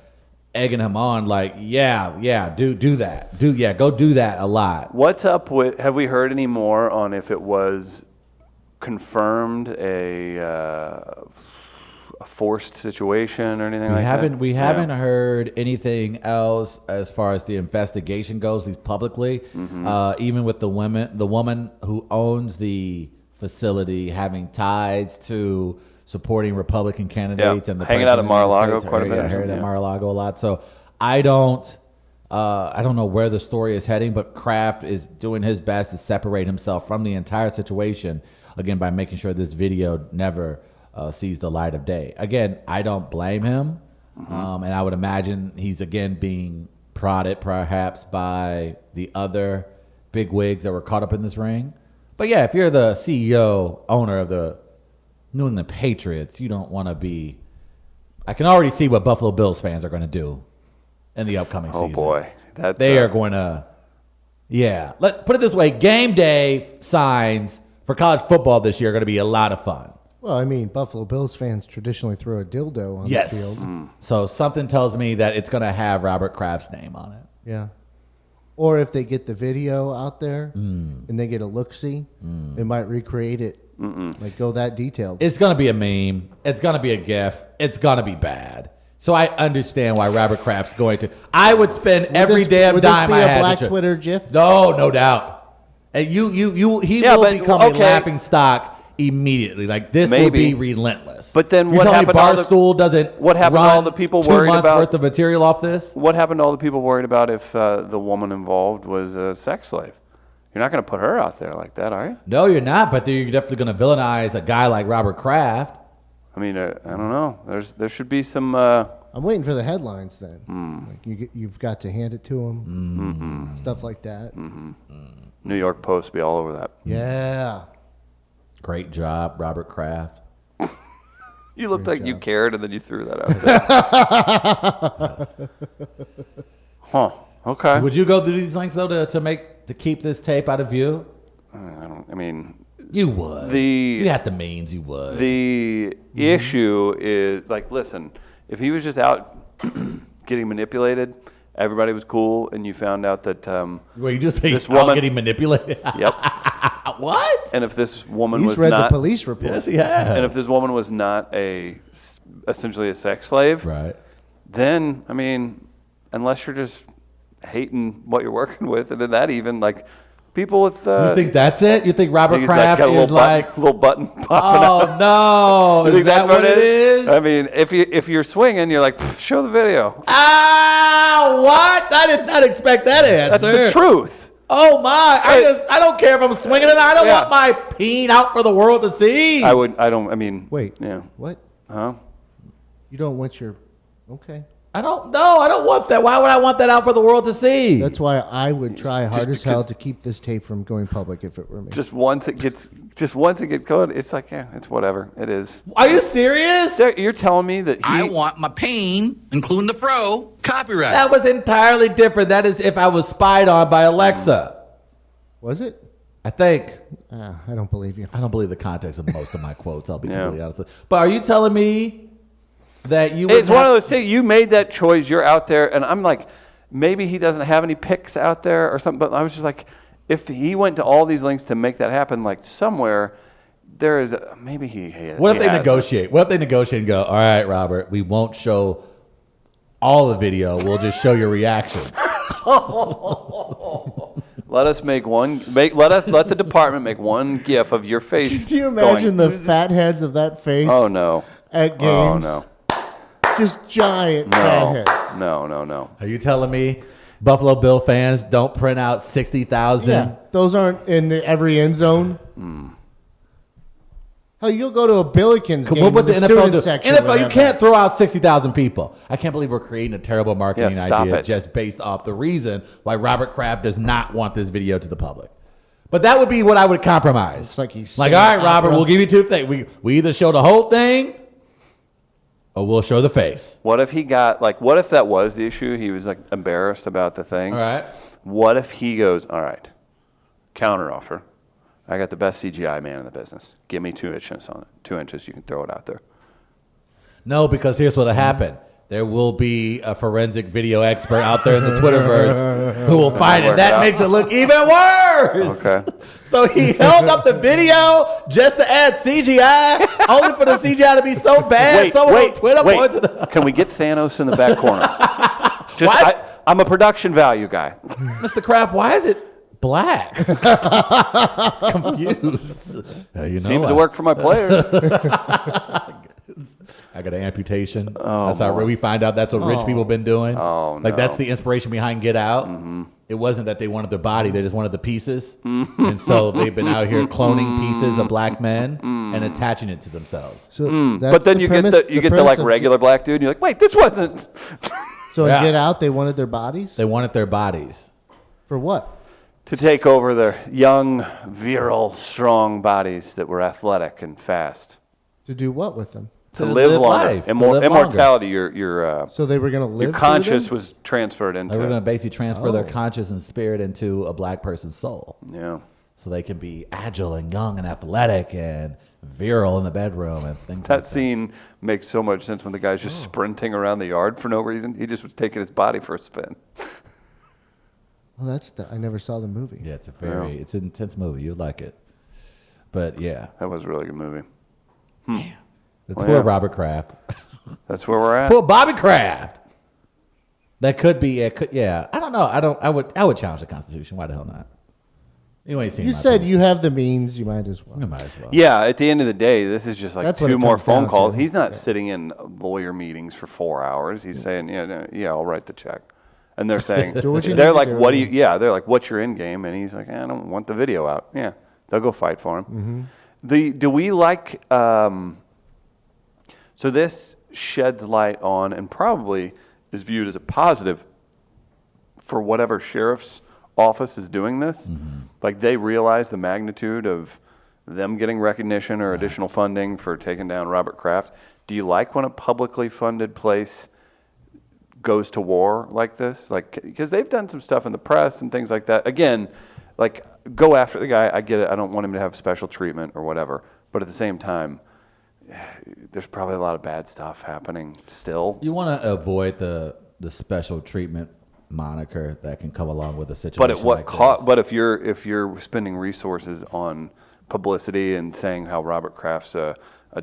Speaker 2: egging him on, like, do that, go do that a lot.
Speaker 1: What's up with? Have we heard any more on if it was confirmed a a forced situation or anything
Speaker 2: We
Speaker 1: like
Speaker 2: haven't
Speaker 1: that?
Speaker 2: we haven't heard anything else as far as the investigation goes, at least publicly. Even with the woman who owns the facility having ties to supporting Republican candidates and the
Speaker 1: hanging out at
Speaker 2: president of the
Speaker 1: Mar-a-Lago
Speaker 2: United States,
Speaker 1: quite a bit or
Speaker 2: hanging
Speaker 1: something,
Speaker 2: at
Speaker 1: yeah.
Speaker 2: Mar-a-Lago a lot. So I don't know where the story is heading, but Kraft is doing his best to separate himself from the entire situation, again, by making sure this video never sees the light of day. Again, I don't blame him, and I would imagine he's, again, being prodded perhaps by the other big wigs that were caught up in this ring. But yeah, if you're the CEO, owner of the New England Patriots, you don't want to be... I can already see what Buffalo Bills fans are going to do in the upcoming season.
Speaker 1: Oh, boy.
Speaker 2: They are going to... Yeah. Put it this way. Game day signs for college football this year are going to be a lot of fun.
Speaker 3: Well, I mean, Buffalo Bills fans traditionally throw a dildo on the field.
Speaker 2: So something tells me that it's going to have Robert Kraft's name on it.
Speaker 3: Yeah. Or if they get the video out there and they get a look-see, they might recreate it. Like, go that detailed.
Speaker 2: It's going to be a meme. It's going to be a GIF. It's going to be bad. So I understand why Robert Kraft's going to. I would spend every damn dime I had.
Speaker 3: Would this be a Black
Speaker 2: to
Speaker 3: Twitter GIF?
Speaker 2: No doubt. And he will become a laughing stock immediately. Like, this will be relentless.
Speaker 1: But then
Speaker 2: You're
Speaker 1: what
Speaker 2: telling me
Speaker 1: happened?
Speaker 2: Barstool doesn't.
Speaker 1: What happened to
Speaker 2: run
Speaker 1: all the people
Speaker 2: 2
Speaker 1: worried
Speaker 2: months
Speaker 1: about
Speaker 2: worth of material off this?
Speaker 1: What happened to all the people worried about if the woman involved was a sex slave? You're not going to put her out there like that, are you?
Speaker 2: No, you're not. But you're definitely going to villainize a guy like Robert Kraft.
Speaker 1: I mean, I don't know. There should be some.
Speaker 3: I'm waiting for the headlines then. Like you've got to hand it to him. Stuff like that.
Speaker 1: New York Post be all over that.
Speaker 3: Yeah.
Speaker 2: Great job, Robert Kraft.
Speaker 1: You looked like you cared, and then you threw that out there. Huh. Okay.
Speaker 2: Would you go through these links though to keep this tape out of view?
Speaker 1: I mean,
Speaker 2: you would. You had the means. You would.
Speaker 1: The issue is, like, listen, if he was just out getting manipulated, everybody was cool, and you found out that
Speaker 2: well, you just say
Speaker 1: this woman
Speaker 2: getting manipulated.
Speaker 1: Yep.
Speaker 2: What?
Speaker 1: And if this woman
Speaker 3: He's
Speaker 1: was
Speaker 3: read
Speaker 1: not
Speaker 3: the police report.
Speaker 2: Yes, he has.
Speaker 1: And if this woman was not essentially a sex slave,
Speaker 2: right?
Speaker 1: Then, I mean, unless you're just hating what you're working with, and then that even, like, people with
Speaker 2: you think that's it? You think Robert
Speaker 1: he's
Speaker 2: Kraft
Speaker 1: got a
Speaker 2: is like
Speaker 1: little button popping out?
Speaker 2: Oh no!
Speaker 1: You
Speaker 2: Is
Speaker 1: think
Speaker 2: that
Speaker 1: that's
Speaker 2: what it is?
Speaker 1: I mean, if you're swinging, you're like, show the video.
Speaker 2: Ah, what? I did not expect that answer.
Speaker 1: That's the truth.
Speaker 2: Oh my! I don't care if I'm swinging it. I don't want my peen out for the world to see.
Speaker 3: Wait.
Speaker 1: Yeah.
Speaker 3: What?
Speaker 1: Huh?
Speaker 3: You don't want your... Okay.
Speaker 2: I don't want that. Why would I want that out for the world to see?
Speaker 3: That's why I would try hard as hell
Speaker 1: because-
Speaker 3: to keep this tape from going public if it were me.
Speaker 1: Just once it gets code, it's like, yeah, it's whatever. It is.
Speaker 2: Are you serious?
Speaker 1: You're telling me that
Speaker 7: I want my pain, including the fro, copyright.
Speaker 2: That was entirely different. That is if I was spied on by Alexa.
Speaker 3: Was it?
Speaker 2: I think.
Speaker 3: I don't believe you.
Speaker 2: I don't believe the context of most of my quotes. I'll be completely honest. But are you telling me that you?
Speaker 1: It's one of those things. You made that choice. You're out there, and I'm like, maybe he doesn't have any pics out there or something. But I was just like, if he went to all these links to make that happen, like somewhere there is maybe he.
Speaker 2: What if they negotiate? What if they negotiate and go, all right, Robert, we won't show all the video. We'll just show your reaction.
Speaker 1: Let us make one. Let the department make one GIF of your face.
Speaker 3: Can you imagine the fat heads of that face?
Speaker 1: Oh no!
Speaker 3: At games.
Speaker 1: Oh no!
Speaker 3: Just giant fat heads.
Speaker 1: No.
Speaker 2: Are you telling me Buffalo Bill fans don't print out 60,000?
Speaker 3: Yeah, those aren't in every end zone. Hell, you'll go to a Billikens game
Speaker 2: What
Speaker 3: in the student section.
Speaker 2: NFL, you can't throw out 60,000 people. I can't believe we're creating a terrible marketing idea
Speaker 1: it.
Speaker 2: just based off the reason why Robert Kraft does not want this video to the public. But that would be what I would compromise.
Speaker 3: It's like he's
Speaker 2: like, all right, Robert, we'll give you two things. We either show the whole thing or we'll show the face.
Speaker 1: What if he got, like, what if that was the issue? He was, like, embarrassed about the thing.
Speaker 2: All right.
Speaker 1: What if he goes, all right, counter offer. I got the best CGI man in the business. Give me 2 inches on it. 2 inches, you can throw it out there.
Speaker 2: No, because here's what'll happen. there will be a forensic video expert out there in the Twitterverse who will find it. That makes it look even worse.
Speaker 1: Okay.
Speaker 2: So he held up the video just to add CGI, only for the CGI to be so bad. Someone on Twitter pointed it out.
Speaker 1: Can we get Thanos in the back corner? I'm a production value guy.
Speaker 2: Mr. Kraft, why is it black? Confused.
Speaker 1: Seems to work for my players.
Speaker 2: I got an amputation.
Speaker 1: Oh,
Speaker 2: that's how we find out that's what rich people been doing.
Speaker 1: Oh,
Speaker 2: like
Speaker 1: no.
Speaker 2: that's the inspiration behind Get Out. Mm-hmm. It wasn't that they wanted their body; they just wanted the pieces, and so they've been out here cloning pieces of black men and attaching it to themselves.
Speaker 3: So
Speaker 1: But then you get the like regular black dude, and you're like, wait, this wasn't.
Speaker 3: So in Get Out, they wanted their bodies?
Speaker 2: They wanted their bodies.
Speaker 3: For what?
Speaker 1: To take over their young, virile, strong bodies that were athletic and fast.
Speaker 3: To do what with them?
Speaker 1: To live longer.
Speaker 2: Life,
Speaker 1: Immortality. Your
Speaker 3: so they were going to live.
Speaker 1: Your conscious was transferred into.
Speaker 2: They were going to basically transfer their conscious and spirit into a black person's soul.
Speaker 1: Yeah.
Speaker 2: So they can be agile and young and athletic and virile in the bedroom and things like that.
Speaker 1: That scene makes so much sense when the guy's just sprinting around the yard for no reason. He just was taking his body for a spin.
Speaker 3: Well, I never saw the movie.
Speaker 2: Yeah, it's it's an intense movie. You'd like it. But yeah.
Speaker 1: That was a really good movie.
Speaker 2: Damn. That's poor Robert Kraft.
Speaker 1: That's where we're at.
Speaker 2: Poor Bobby Kraft. That could be I don't know. I would challenge the Constitution. Why the hell not?
Speaker 3: You said you have the means, you might as well.
Speaker 2: You might as well.
Speaker 1: Yeah, at the end of the day, this is just like
Speaker 3: That's what
Speaker 1: two
Speaker 3: it
Speaker 1: more
Speaker 3: comes
Speaker 1: phone
Speaker 3: down
Speaker 1: calls.
Speaker 3: to.
Speaker 1: He's not sitting in lawyer meetings for 4 hours. He's saying, yeah, I'll write the check. And they're saying,
Speaker 3: Do what you
Speaker 1: they're
Speaker 3: need to
Speaker 1: like,
Speaker 3: do.
Speaker 1: what do you, yeah, they're like, what's your end game? And he's like, I don't want the video out. Yeah, they'll go fight for him. Do we like, so this sheds light on and probably is viewed as a positive for whatever sheriff's office is doing this. Like they realize the magnitude of them getting recognition or additional funding for taking down Robert Kraft. Do you like when a publicly funded place goes to war like this? Like, because they've done some stuff in the press and things like that. Again, like go after the guy. I get it. I don't want him to have special treatment or whatever. But at the same time, there's probably a lot of bad stuff happening still.
Speaker 2: You want to avoid the special treatment moniker that can come along with a situation.
Speaker 1: But at what
Speaker 2: like
Speaker 1: cost?
Speaker 2: this.
Speaker 1: But if you're spending resources on publicity and saying how Robert Kraft's a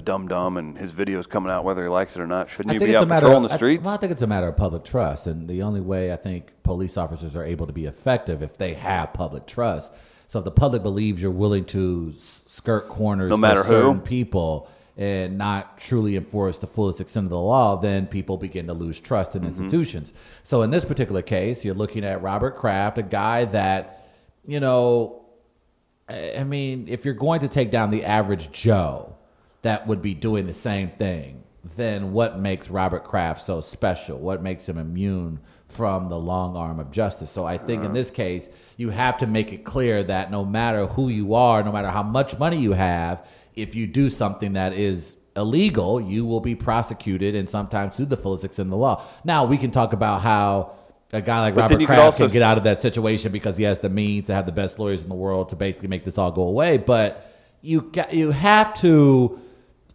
Speaker 1: dum-dum and his video's coming out whether he likes it or not, shouldn't you be out patrolling the streets?
Speaker 2: I think it's a matter of public trust, and the only way I think police officers are able to be effective if they have public trust. So if the public believes you're willing to skirt corners
Speaker 1: No matter
Speaker 2: for certain
Speaker 1: who.
Speaker 2: people and not truly enforce the fullest extent of the law, then people begin to lose trust in institutions. So in this particular case, you're looking at Robert Kraft, a guy that, I mean, if you're going to take down the average Joe that would be doing the same thing, then what makes Robert Kraft so special? What makes him immune from the long arm of justice? So I think in this case, you have to make it clear that no matter who you are, no matter how much money you have, if you do something that is illegal, you will be prosecuted and sometimes to the fullest extent of the law. Now, we can talk about how a guy like Robert Kraft can get out of that situation because he has the means to have the best lawyers in the world to basically make this all go away. But you have to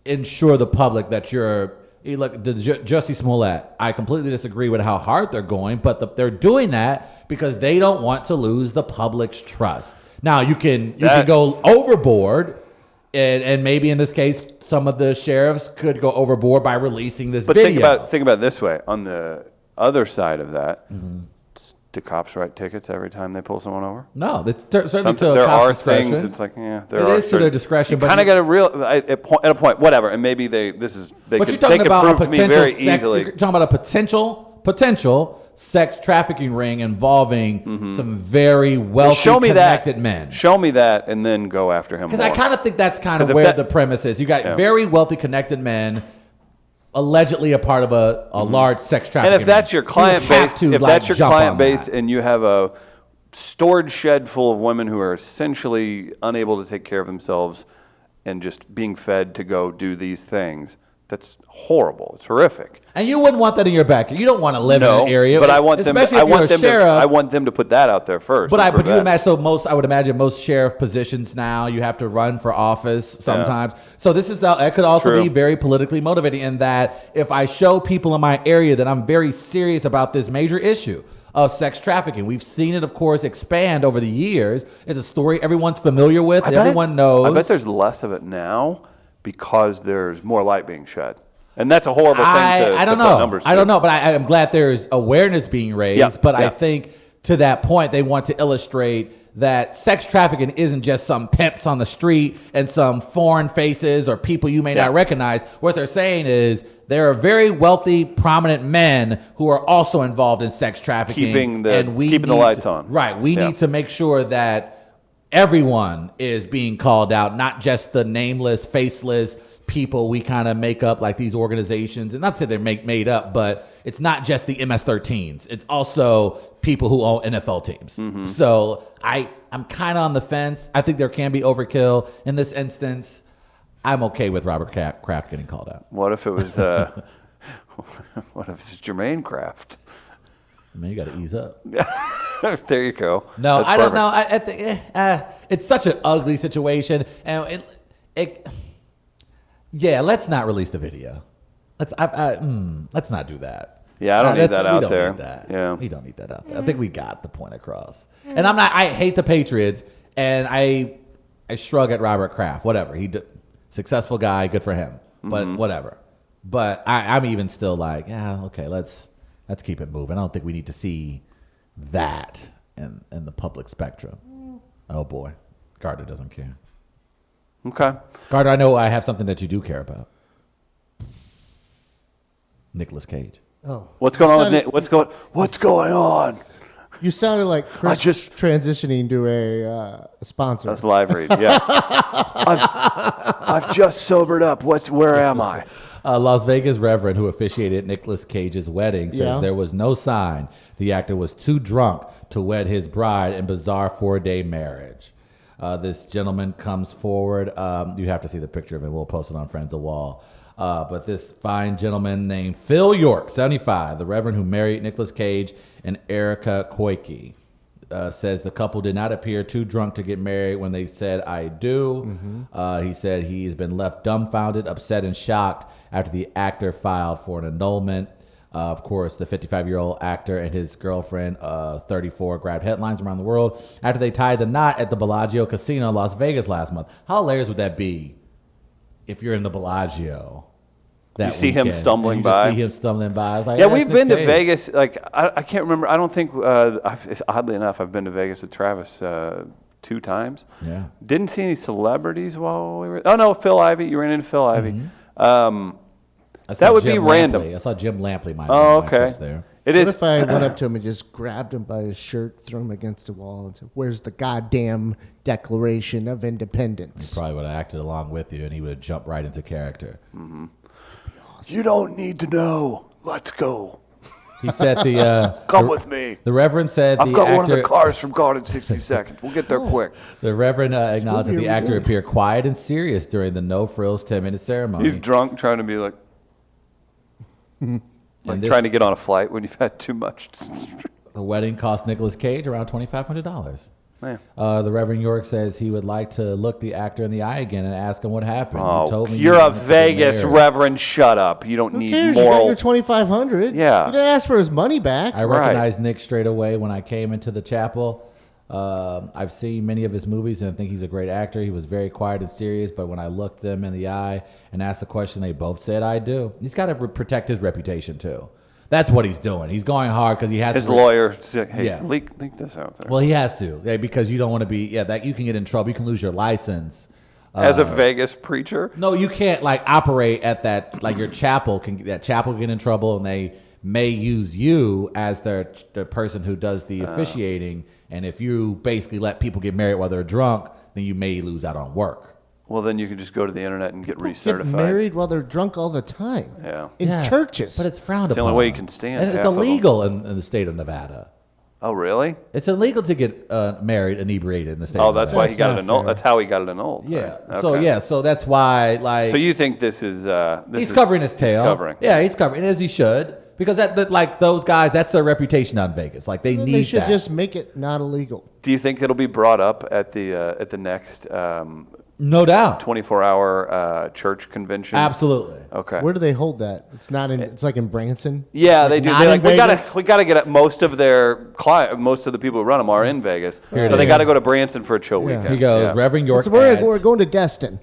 Speaker 2: ensure the public that look, Jussie Smollett, I completely disagree with how hard they're going, but they're doing that because they don't want to lose the public's trust. Now, you can go overboard. And maybe in this case, some of the sheriffs could go overboard by releasing this video.
Speaker 1: But think about it this way. On the other side of that, do cops write tickets every time they pull someone over?
Speaker 2: No, that's certainly to a
Speaker 1: there
Speaker 2: cop's
Speaker 1: are
Speaker 2: discretion.
Speaker 1: things. It's like there
Speaker 2: it
Speaker 1: are
Speaker 2: is to their discretion.
Speaker 1: You
Speaker 2: But
Speaker 1: kind of got at a point, whatever. And maybe they
Speaker 2: But
Speaker 1: could
Speaker 2: you're talking about
Speaker 1: prove
Speaker 2: a
Speaker 1: to me
Speaker 2: potential
Speaker 1: very
Speaker 2: sex,
Speaker 1: easily.
Speaker 2: You're talking about a potential sex trafficking ring involving some very wealthy, connected men.
Speaker 1: Show me that, and then go after him.
Speaker 2: Because I kind of think that's kind of
Speaker 1: 'Cause if
Speaker 2: where
Speaker 1: that-
Speaker 2: the premise is. You got very wealthy, connected men, allegedly a part of a large sex trafficking.
Speaker 1: And if that's your client base,
Speaker 2: base,
Speaker 1: and you have a storage shed full of women who are essentially unable to take care of themselves and just being fed to go do these things, That's horrible. It's horrific.
Speaker 2: And you wouldn't want that in your backyard. You don't want to live in
Speaker 1: No,
Speaker 2: an area.
Speaker 1: but I want them.
Speaker 2: especially
Speaker 1: I
Speaker 2: if you're
Speaker 1: want
Speaker 2: a
Speaker 1: them.
Speaker 2: sheriff.
Speaker 1: I want them to put that out there first.
Speaker 2: But
Speaker 1: to
Speaker 2: you
Speaker 1: prevent.
Speaker 2: imagine I would imagine most sheriff positions now you have to run for office sometimes. So that could also
Speaker 1: True.
Speaker 2: be very politically motivating in that if I show people in my area that I'm very serious about this major issue of sex trafficking. We've seen it, of course, expand over the years. It's a story everyone's familiar with. Everyone knows.
Speaker 1: I bet there's less of it now because there's more light being shed. And that's a horrible thing to
Speaker 2: don't
Speaker 1: put
Speaker 2: know.
Speaker 1: numbers
Speaker 2: I don't
Speaker 1: to.
Speaker 2: know, but I'm glad there's awareness being raised.
Speaker 1: Yeah,
Speaker 2: But I
Speaker 1: yeah.
Speaker 2: think to that point, they want to illustrate that sex trafficking isn't just some pimps on the street and some foreign faces or people you may not recognize. What they're saying is there are very wealthy, prominent men who are also involved in sex trafficking.
Speaker 1: Keeping the lights on.
Speaker 2: Right. We need to make sure that everyone is being called out, not just the nameless, faceless people we kind of make up like these organizations. And not to say they're made up, but it's not just the MS-13s. It's also people who own NFL teams.
Speaker 1: Mm-hmm.
Speaker 2: So I'm kind of on the fence. I think there can be overkill. In this instance, I'm okay with Robert Kraft getting called out.
Speaker 1: What if it was? What if it's Jermaine Kraft?
Speaker 2: I mean, you got to ease up.
Speaker 1: There you go.
Speaker 2: No,
Speaker 1: That's
Speaker 2: I don't
Speaker 1: perfect.
Speaker 2: know. I think it's such an ugly situation, and let's not release the video. Let's not do that.
Speaker 1: Yeah, I don't need that
Speaker 2: we
Speaker 1: out
Speaker 2: don't
Speaker 1: there.
Speaker 2: Need that.
Speaker 1: Yeah,
Speaker 2: we don't need that out there. I think we got the point across. And I hate the Patriots, and I shrug at Robert Kraft. Whatever, successful guy, good for him. But whatever. But I'm even still like, yeah, okay, let's keep it moving. I don't think we need to see that in the public spectrum. Oh boy, Gardner doesn't care.
Speaker 1: Okay.
Speaker 2: Gardner, I know I have something that you do care about. Nicolas Cage.
Speaker 3: Oh,
Speaker 1: What's going on with Nick? What's going on?
Speaker 3: you sounded like Chris
Speaker 1: just-
Speaker 3: transitioning to a sponsor.
Speaker 1: That's live read. Yeah. I've just sobered up. Where am I?
Speaker 2: Las Vegas Reverend who officiated Nicolas Cage's wedding says there was no sign the actor was too drunk to wed his bride in bizarre 4-day marriage. This gentleman comes forward. You have to see the picture of it. We'll post it on Friends of WAL. But this fine gentleman named Phil York, 75, the Reverend who married Nicolas Cage and Erica Koike, says the couple did not appear too drunk to get married when they said, "I do." He said he has been left dumbfounded, upset, and shocked after the actor filed for an annulment. Of course, the 55-year-old actor and his girlfriend, 34, grabbed headlines around the world after they tied the knot at the Bellagio Casino in Las Vegas last month. How hilarious would that be if you're in the Bellagio?
Speaker 1: You see him stumbling
Speaker 2: and
Speaker 1: by.
Speaker 2: You see him stumbling by. I was like,
Speaker 1: Yeah,
Speaker 2: that's
Speaker 1: we've
Speaker 2: Nick
Speaker 1: been to
Speaker 2: Cage.
Speaker 1: Vegas. Like I can't remember. I don't think. Oddly enough, I've been to Vegas with Travis 2 times.
Speaker 2: Yeah.
Speaker 1: Didn't see any celebrities while we were. Oh no, Phil Ivey. You ran into Phil Ivey.
Speaker 2: I saw
Speaker 1: That would be
Speaker 2: Jim
Speaker 1: random.
Speaker 2: Lampley. I saw Jim Lampley. My
Speaker 1: Oh,
Speaker 2: my
Speaker 1: okay.
Speaker 2: trips there.
Speaker 1: It
Speaker 3: What
Speaker 1: is.
Speaker 3: if I went up to him and just grabbed him by his shirt, threw him against the wall, and said, "Where's the goddamn Declaration of Independence?"
Speaker 2: Probably would have acted along with you, and he would have jumped right into character.
Speaker 1: You don't need to know. Let's go.
Speaker 2: He said the
Speaker 1: Come with me.
Speaker 2: The Reverend said
Speaker 1: I've
Speaker 2: the
Speaker 1: got
Speaker 2: actor.
Speaker 1: one of the cars from Gone in 60 Seconds. We'll get there quick.
Speaker 2: The Reverend acknowledged that
Speaker 3: We'll
Speaker 2: the
Speaker 3: be
Speaker 2: actor
Speaker 3: rewarded.
Speaker 2: appeared quiet and serious during the no frills 10-minute ceremony.
Speaker 1: He's drunk, trying to be like
Speaker 2: And this-
Speaker 1: trying to get on a flight when you've had too much.
Speaker 2: The wedding cost Nicolas Cage around $2,500.
Speaker 1: Man.
Speaker 2: The Reverend York says he would like to look the actor in the eye again and ask him what happened.
Speaker 1: Oh,
Speaker 2: you told me
Speaker 1: you're
Speaker 2: you
Speaker 1: a
Speaker 2: wanted to get
Speaker 1: Vegas
Speaker 2: married.
Speaker 1: Reverend. Shut up. You don't
Speaker 3: Who
Speaker 1: need
Speaker 3: cares? You got
Speaker 1: moral.
Speaker 3: your $2,500.
Speaker 1: Yeah.
Speaker 3: You didn't ask for his money back.
Speaker 2: I recognized Nick straight away when I came into the chapel. I've seen many of his movies and I think he's a great actor. He was very quiet and serious, but when I looked them in the eye and asked the question, they both said, "I do." He's got to protect his reputation too. That's what he's doing. He's going hard because he has
Speaker 1: His
Speaker 2: to.
Speaker 1: lawyer said, "Hey,
Speaker 2: Yeah.
Speaker 1: leak this out there."
Speaker 2: Well, he has to, because you don't want to be. Yeah, that you can get in trouble. You can lose your license.
Speaker 1: As a Vegas preacher,
Speaker 2: No, you can't operate at that. Like your chapel can get in trouble, and they may use you as the person who does the officiating. And if you basically let people get married while they're drunk, then you may lose out on work.
Speaker 1: well, then you can just go to the internet and get
Speaker 3: People
Speaker 1: recertified.
Speaker 3: get married while they're drunk all the time.
Speaker 1: Yeah.
Speaker 3: In
Speaker 2: Yeah,
Speaker 3: churches.
Speaker 2: but it's frowned
Speaker 1: It's the
Speaker 2: upon.
Speaker 1: only way you can stand
Speaker 2: And it's
Speaker 1: half of them.
Speaker 2: illegal in the state of Nevada.
Speaker 1: Oh, really?
Speaker 2: It's illegal to get married inebriated in the state.
Speaker 1: Oh,
Speaker 2: of
Speaker 1: that's
Speaker 2: Ohio.
Speaker 1: why he got it
Speaker 3: not
Speaker 1: annulled.
Speaker 3: fair.
Speaker 1: That's how he got it annulled.
Speaker 2: Yeah.
Speaker 1: right?
Speaker 2: So
Speaker 1: Okay.
Speaker 2: so that's why like
Speaker 1: So you think this is
Speaker 2: he's covering his tail.
Speaker 1: He's covering.
Speaker 2: Yeah, he's covering, as he should, because like those guys, that's their reputation out in Vegas. Like they
Speaker 3: Then
Speaker 2: need
Speaker 3: they should
Speaker 2: that.
Speaker 3: just make it not illegal.
Speaker 1: Do you think it'll be brought up at the next
Speaker 2: No doubt.
Speaker 1: 24-hour church convention?
Speaker 2: Absolutely.
Speaker 1: Okay.
Speaker 3: Where do they hold that? It's not in. It's like in Branson.
Speaker 1: Yeah,
Speaker 3: Like
Speaker 1: they do.
Speaker 3: not
Speaker 1: They're
Speaker 3: in
Speaker 1: like,
Speaker 3: Vegas?
Speaker 1: we gotta get it. Most of the people who run them are in Vegas,
Speaker 2: Here it
Speaker 1: so they
Speaker 2: is.
Speaker 1: got to go to Branson for a chill
Speaker 3: Yeah.
Speaker 1: weekend.
Speaker 2: He goes,
Speaker 1: Yeah.
Speaker 2: Reverend York.
Speaker 3: So we're
Speaker 2: adds-
Speaker 3: going to Destin.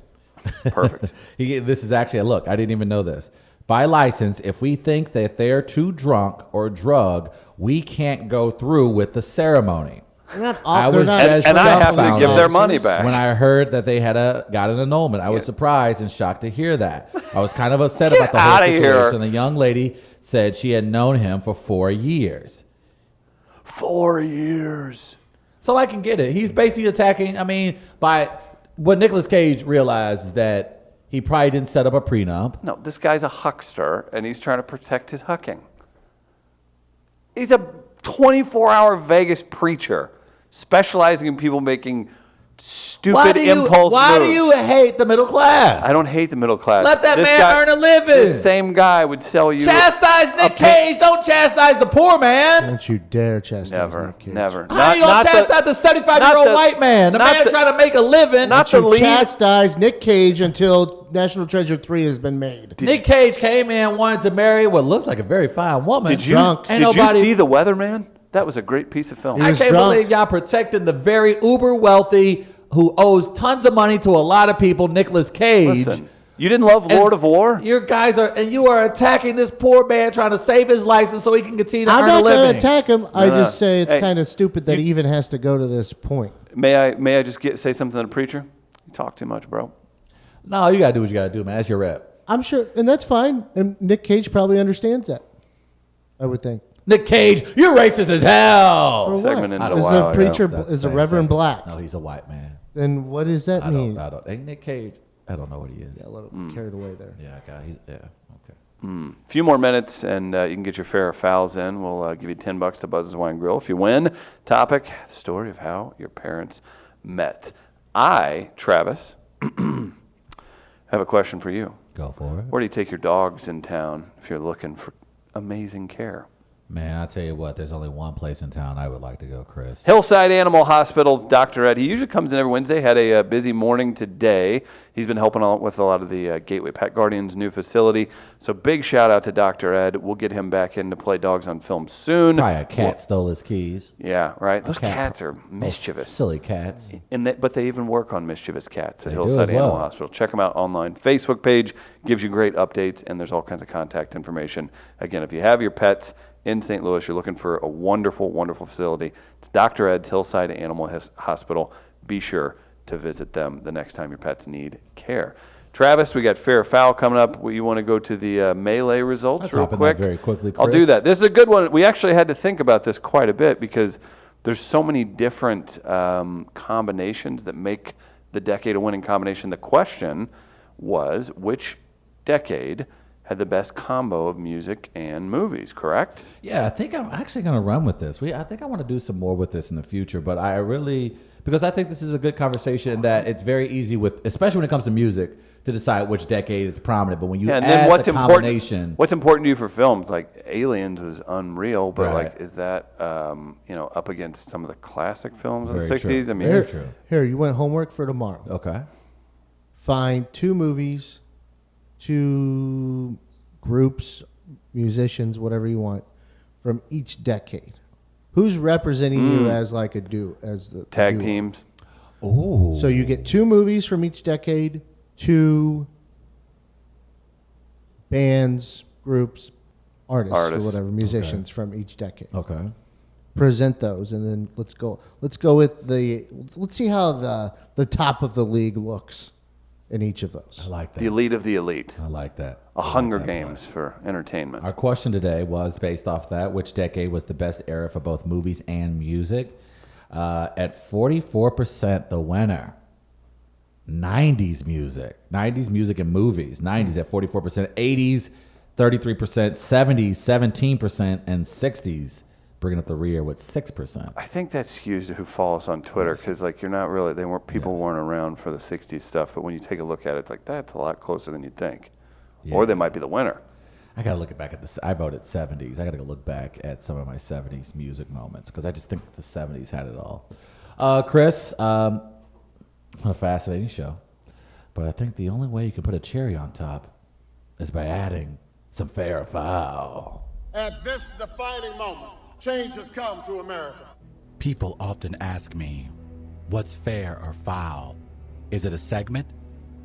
Speaker 1: Perfect.
Speaker 2: This is actually a look. I didn't even know this. By license, if we think that they're too drunk or drugged, we can't go through with the ceremony.
Speaker 3: They're not.
Speaker 2: I
Speaker 3: they're
Speaker 2: was
Speaker 3: not
Speaker 2: just
Speaker 1: And I have to
Speaker 2: dumbfounded.
Speaker 1: give their money back.
Speaker 2: When I heard that they had got an annulment, I was surprised and shocked to hear that. I was kind of upset about the whole
Speaker 1: outta here.
Speaker 2: situation. The young lady said she had known him for 4 years.
Speaker 1: 4 years.
Speaker 2: So I can get it. He's basically attacking. I mean, by what Nicolas Cage realized is that he probably didn't set up a prenup.
Speaker 1: No, this guy's a huckster, and he's trying to protect his hucking. He's a 24-hour Vegas preacher, specializing in people making stupid impulse
Speaker 2: Why do
Speaker 1: moves.
Speaker 2: you hate the middle class?
Speaker 1: I don't hate the middle class.
Speaker 2: Let that
Speaker 1: This
Speaker 2: man
Speaker 1: guy-
Speaker 2: earn a living.
Speaker 1: This same guy would sell you.
Speaker 2: Chastise Nick Cage. Don't chastise the poor man.
Speaker 3: Don't you dare chastise
Speaker 1: Never,
Speaker 3: Nick Cage.
Speaker 1: never.
Speaker 2: How you gonna chastise the 75-year-old
Speaker 1: not the-
Speaker 2: white man? The
Speaker 1: not
Speaker 2: man
Speaker 1: the-
Speaker 2: trying to make a living.
Speaker 1: Not
Speaker 3: You
Speaker 1: the lead.
Speaker 3: chastise Nick Cage until National Treasure 3 has been made.
Speaker 2: Nick Cage came in, wanted to marry what looks like a very fine woman.
Speaker 1: Did you?
Speaker 3: Drunk.
Speaker 2: Ain't
Speaker 1: Did
Speaker 2: nobody-
Speaker 1: you see The Weatherman? That was a great piece of film.
Speaker 3: He
Speaker 2: I
Speaker 3: was
Speaker 2: can't
Speaker 3: drunk.
Speaker 2: believe y'all protecting the very uber wealthy who owes tons of money to a lot of people, Nicolas Cage.
Speaker 1: Listen, you didn't love
Speaker 2: And
Speaker 1: Lord of War?
Speaker 2: You guys you are attacking this poor man trying to save his license so he can continue to
Speaker 3: I'm
Speaker 2: earn a
Speaker 3: not going
Speaker 2: living.
Speaker 3: to attack him. I
Speaker 1: No, no.
Speaker 3: just say it's
Speaker 1: Hey,
Speaker 3: kind of stupid that he even has to go to this point.
Speaker 1: May I just say something to the preacher? You talk too much, bro.
Speaker 2: No, you gotta do what you gotta do, man. That's your rep.
Speaker 3: I'm sure, and that's fine. And Nick Cage probably understands that. I would think.
Speaker 2: Nick Cage, you're racist as hell.
Speaker 3: For
Speaker 1: Segment
Speaker 3: what?
Speaker 1: into
Speaker 3: Is
Speaker 1: WAL,
Speaker 3: the
Speaker 1: yeah.
Speaker 3: preacher
Speaker 2: That's
Speaker 3: is a
Speaker 2: same
Speaker 3: Reverend
Speaker 2: second.
Speaker 3: Black?
Speaker 2: No, he's a white man.
Speaker 3: Then what does that mean?
Speaker 2: I don't. Hey, Nick Cage. I don't know what he is.
Speaker 3: Yeah, a little carried away there.
Speaker 2: Yeah, guy. Okay.
Speaker 1: A few more minutes, and you can get your fair fouls in. We'll give you $10 to Buzz's Wine Grill. If you win, topic, the story of how your parents met. I, Travis, have a question for you.
Speaker 2: Go for it.
Speaker 1: Where do you take your dogs in town if you're looking for amazing care?
Speaker 2: Man, I tell you what, there's only one place in town I would like to go, Chris.
Speaker 1: Hillside Animal Hospital's Dr. Ed. He usually comes in every Wednesday. Had a busy morning today. He's been helping out with a lot of the Gateway Pet Guardians' new facility. So big shout out to Dr. Ed. We'll get him back in to play Dogs on Film soon.
Speaker 2: Probably a cat stole his keys.
Speaker 1: Yeah, right. Those
Speaker 2: cat.
Speaker 1: cats are
Speaker 2: Those
Speaker 1: mischievous.
Speaker 2: silly cats.
Speaker 1: But they even work on mischievous cats at
Speaker 2: They do
Speaker 1: Hillside
Speaker 2: as well.
Speaker 1: Animal Hospital. Check them out online. Facebook page gives you great updates, and there's all kinds of contact information. Again, if you have your pets in St. Louis, you're looking for a wonderful, wonderful facility. It's Dr. Ed's Hillside Animal Hospital. Be sure to visit them the next time your pets need care. Travis, we got fair or foul coming up. You want to go to the melee results
Speaker 2: Let's
Speaker 1: real
Speaker 2: hop in
Speaker 1: quick?
Speaker 2: that very quickly,
Speaker 1: I'll do
Speaker 2: Chris.
Speaker 1: that. This is a good one. We actually had to think about this quite a bit because there's so many different combinations that make the decade a winning combination. The question was, which decade had the best combo of music and movies, correct?
Speaker 2: Yeah, I think I'm actually going to run with this. I think I want to do some more with this in the future, but I really, because I think this is a good conversation that it's very easy with, especially when it comes to music, to decide which decade is prominent. But when you
Speaker 1: Yeah, and
Speaker 2: add
Speaker 1: then what's
Speaker 2: the
Speaker 1: important?
Speaker 2: combination,
Speaker 1: What's important to you for films? Like Aliens was unreal, but
Speaker 2: Right.
Speaker 1: like, is that up against some of the classic films of the
Speaker 2: Very true.
Speaker 1: '60s? I mean,
Speaker 2: Very true.
Speaker 3: Here, you want homework for tomorrow.
Speaker 2: Okay.
Speaker 3: Find 2 movies, 2 groups, musicians, whatever you want, from each decade. Who's representing you as like a as the
Speaker 1: tag
Speaker 3: duo?
Speaker 1: teams.
Speaker 2: Oh.
Speaker 3: So you get 2 movies from each decade, 2 bands, groups, artists, or whatever, musicians from each decade.
Speaker 2: Okay.
Speaker 3: Present those, and then let's go with let's see how the top of the league looks in each of those.
Speaker 2: I like that.
Speaker 1: The elite of the elite.
Speaker 2: I like that.
Speaker 1: A
Speaker 2: I like
Speaker 1: Hunger
Speaker 2: that
Speaker 1: Games
Speaker 2: one.
Speaker 1: for entertainment.
Speaker 2: Our question today was based off that. Which decade was the best era for both movies and music? At 44%, the winner. 90s music. 90s music and movies. 90s at 44%. 80s, 33%. 70s, 17%. And 60s bringing up the rear with 6%.
Speaker 1: I think that's huge to who follow us on Twitter because like you're not really people weren't around for the '60s stuff, but when you take a look at it, it's like that's a lot closer than you'd think, or they might be the winner.
Speaker 2: I gotta look back at this. I voted 70s. I gotta go look back at some of my 70s music moments because I just think the 70s had it all. Chris, what a fascinating show, but I think the only way you can put a cherry on top is by adding some fair or foul.
Speaker 10: At this defining moment, change has come to America.
Speaker 11: People often ask me, what's fair or foul? Is it a segment?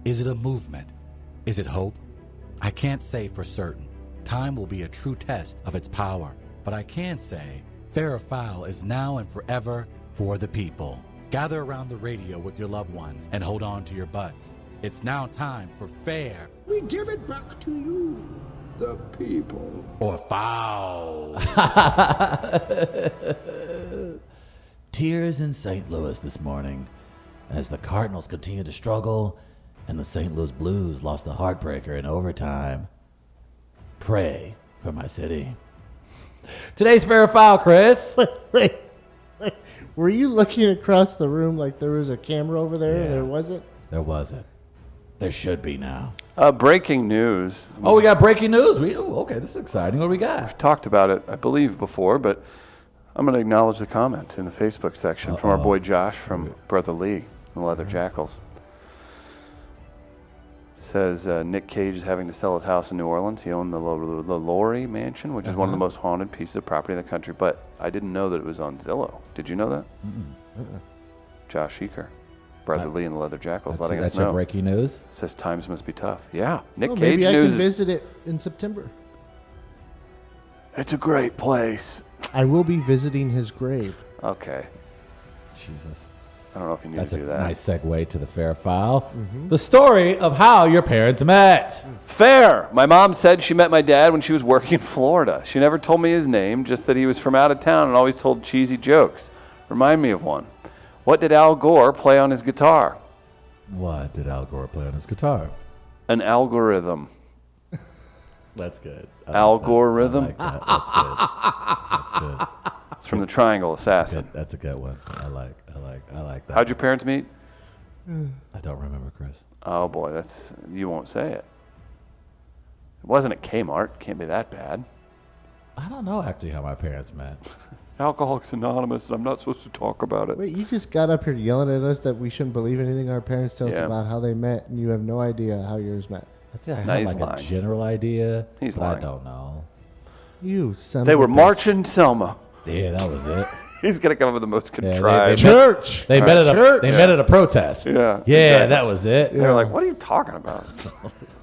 Speaker 11: Is it a movement? Is it hope? I can't say for certain. Time will be a true test of its power. But I can say, fair or foul is now and forever for the people. Gather around the radio with your loved ones and hold on to your butts. It's now time for fair.
Speaker 10: We give it back to you, the people.
Speaker 11: Or foul.
Speaker 2: Tears in St. Louis this morning as the Cardinals continue to struggle and the St. Louis Blues lost a heartbreaker in overtime. Pray for my city. Today's fair or foul, Chris.
Speaker 3: Wait. Were you looking across the room like there was a camera over there and there wasn't?
Speaker 2: There wasn't. There should be now.
Speaker 1: Breaking news.
Speaker 2: Oh, we got breaking news. Okay, this is exciting. What do we got?
Speaker 1: We've talked about it, I believe, before, but I'm going to acknowledge the comment in the Facebook section from our boy Josh from Brother Lee, the Leather Jackals. Says Nick Cage is having to sell his house in New Orleans. He owned the Laurie Mansion, which is one of the most haunted pieces of property in the country, but I didn't know that it was on Zillow. Did you know that? Josh Eaker. Brother Lee and the Leather Jackals letting us know.
Speaker 2: That's your breaking news?
Speaker 1: Says times must be tough. Yeah. Nick Cage
Speaker 3: maybe I
Speaker 1: news.
Speaker 3: can visit it in September.
Speaker 1: It's a great place.
Speaker 3: I will be visiting his grave.
Speaker 1: Okay.
Speaker 2: Jesus.
Speaker 1: I don't know if you need
Speaker 2: That's
Speaker 1: to do
Speaker 2: a
Speaker 1: that.
Speaker 2: nice segue to the fair file. The story of how your parents met.
Speaker 1: Fair. My mom said she met my dad when she was working in Florida. She never told me his name, just that he was from out of town and always told cheesy jokes. Remind me of one. What did Al Gore play on his guitar?
Speaker 2: What did Al Gore play on his guitar?
Speaker 1: An algorithm.
Speaker 2: That's good.
Speaker 1: Algorithm.
Speaker 2: Like that. That's good. That's good.
Speaker 1: It's from the Triangle Assassin.
Speaker 2: That's a good one. I like that.
Speaker 1: How'd your parents meet?
Speaker 2: I don't remember, Chris.
Speaker 1: Oh boy, you won't say it. It wasn't at Kmart. Can't be that bad.
Speaker 2: I don't know actually how my parents met.
Speaker 1: Alcoholics Anonymous, and I'm not supposed to talk about it.
Speaker 3: Wait, you just got up here yelling at us that we shouldn't believe anything our parents tell us
Speaker 1: Yeah.
Speaker 3: about how they met, and you have no idea how yours met.
Speaker 2: I think I
Speaker 1: No,
Speaker 2: have
Speaker 1: he's
Speaker 2: like
Speaker 1: lying.
Speaker 2: a general idea.
Speaker 1: He's
Speaker 2: but
Speaker 1: lying.
Speaker 2: I don't know.
Speaker 3: You son
Speaker 1: They
Speaker 3: of
Speaker 1: were
Speaker 3: a bitch.
Speaker 1: marching Selma.
Speaker 2: Yeah, that was it.
Speaker 1: He's gonna come up with the most
Speaker 2: Yeah,
Speaker 1: contrived.
Speaker 3: Church.
Speaker 2: They met at a
Speaker 3: Church.
Speaker 2: met at a protest.
Speaker 1: Yeah,
Speaker 2: Yeah,
Speaker 1: exactly.
Speaker 2: that was it.
Speaker 1: They're like, "What are you talking about?"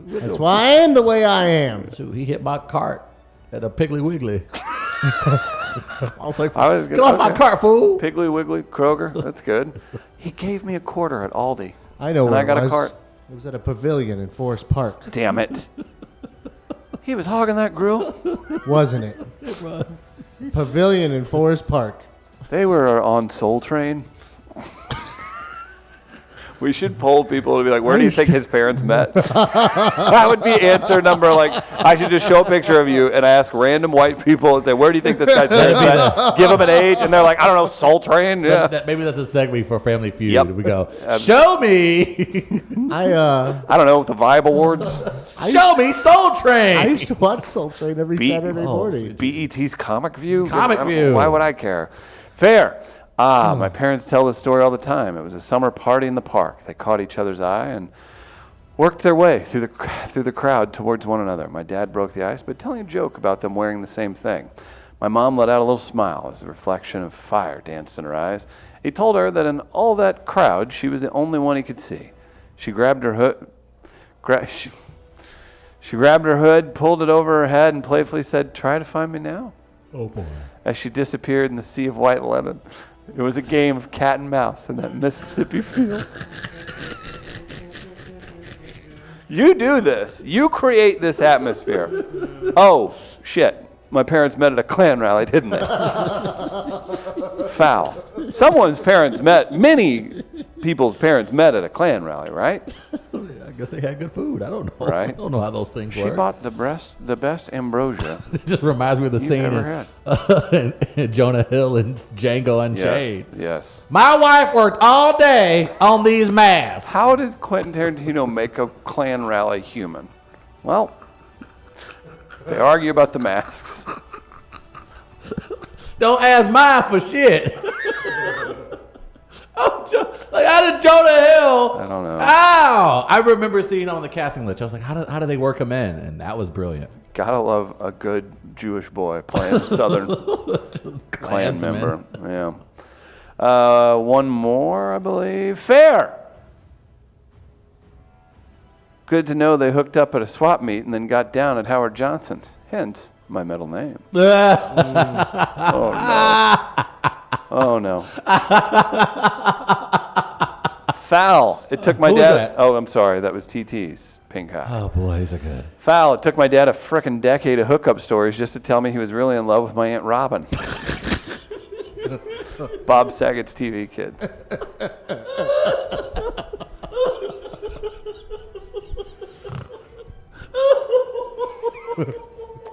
Speaker 3: That's why I am the way I am.
Speaker 2: Shoot, he hit my cart at a Piggly Wiggly. I was like,
Speaker 1: I was
Speaker 2: get off my cart, fool.
Speaker 1: Piggly Wiggly, Kroger. That's good. He gave me a quarter at Aldi.
Speaker 3: I know
Speaker 1: and
Speaker 3: where
Speaker 1: I got
Speaker 3: it
Speaker 1: a
Speaker 3: was.
Speaker 1: cart.
Speaker 3: It was at a pavilion in Forest Park,
Speaker 1: Damn it. He was hogging that grill.
Speaker 3: wasn't it? Pavilion in Forest Park.
Speaker 1: They were on Soul Train. We should poll people to be like, where do you think his parents met? That would be answer number, like, I should just show a picture of you and ask random white people and say, where do you think this guy's parents met? Give them an age, and they're like, I don't know, Soul Train? Yeah.
Speaker 2: Maybe that's a segue for Family Feud.
Speaker 1: Yep.
Speaker 2: We go, show me.
Speaker 3: I
Speaker 1: don't know, the Vibe Awards.
Speaker 2: Show me Soul Train.
Speaker 3: I used to watch Soul Train every Saturday morning.
Speaker 1: BET's Comic View?
Speaker 2: Comic View.
Speaker 1: Why would I care? Fair. My parents tell this story all the time. It was a summer party in the park. They caught each other's eye and worked their way through the crowd towards one another. My dad broke the ice by telling a joke about them wearing the same thing. My mom let out a little smile as the reflection of fire danced in her eyes. He told her that in all that crowd, she was the only one he could see. She grabbed her hood, she grabbed her hood, pulled it over her head, and playfully said, "Try to find me now."
Speaker 2: Oh boy.
Speaker 1: As she disappeared in the sea of white linen. It was a game of cat and mouse in that Mississippi field. You do this. You create this atmosphere. Oh, shit. My parents met at a Klan rally, didn't they? Foul. Someone's parents met, many people's parents met at a Klan rally, right?
Speaker 2: guess they had good food. I don't know.
Speaker 1: Right.
Speaker 2: I don't know how those things
Speaker 1: She
Speaker 2: work.
Speaker 1: bought the best ambrosia
Speaker 2: It just reminds me of the
Speaker 1: you've
Speaker 2: scene
Speaker 1: ever
Speaker 2: in Jonah Hill and Django Unchained.
Speaker 1: Yes.
Speaker 2: My wife worked all day on these masks.
Speaker 1: How does Quentin Tarantino make a Klan rally human? Well, they argue about the masks.
Speaker 2: Don't ask mine for shit. Like, how did Jonah Hill?
Speaker 1: I don't know.
Speaker 2: Ow! I remember seeing on the casting list. I was like, how do they work him in? And that was brilliant.
Speaker 1: Gotta love a good Jewish boy playing a Southern Klan
Speaker 2: Klansman.
Speaker 1: member. Yeah. One more, I believe. Fair. Good to know they hooked up at a swap meet and then got down at Howard Johnson's. Hence my middle name. Oh no. Oh no. Foul. It took my
Speaker 2: Who was
Speaker 1: dad.
Speaker 2: that?
Speaker 1: Oh, I'm sorry. That was TT's Pink Eye.
Speaker 2: Oh boy, these are good.
Speaker 1: Foul. It took my dad a frickin' decade of hookup stories just to tell me he was really in love with my Aunt Robin. Bob Saget's TV Kids.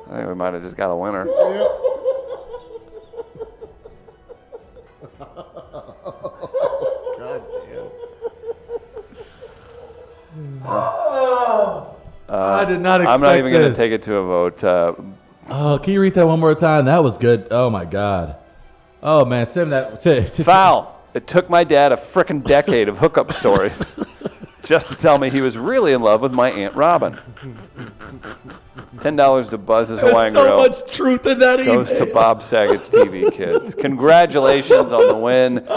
Speaker 1: I think we might have just got a winner.
Speaker 3: God damn.
Speaker 2: I did not expect
Speaker 1: I'm not even going to
Speaker 2: this.
Speaker 1: take it to a vote.
Speaker 2: Oh, can you read that one more time? That was good. Oh my God. Oh man, send that.
Speaker 1: Foul. It took my dad a frickin' decade of hookup stories just to tell me he was really in love with my Aunt Robin. $10 to Buzz's Hawaiian
Speaker 2: There's so
Speaker 1: Grill.
Speaker 2: much truth in that email.
Speaker 1: Goes to Bob Saget's TV Kids. Congratulations on the win.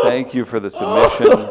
Speaker 1: Thank you for the submissions.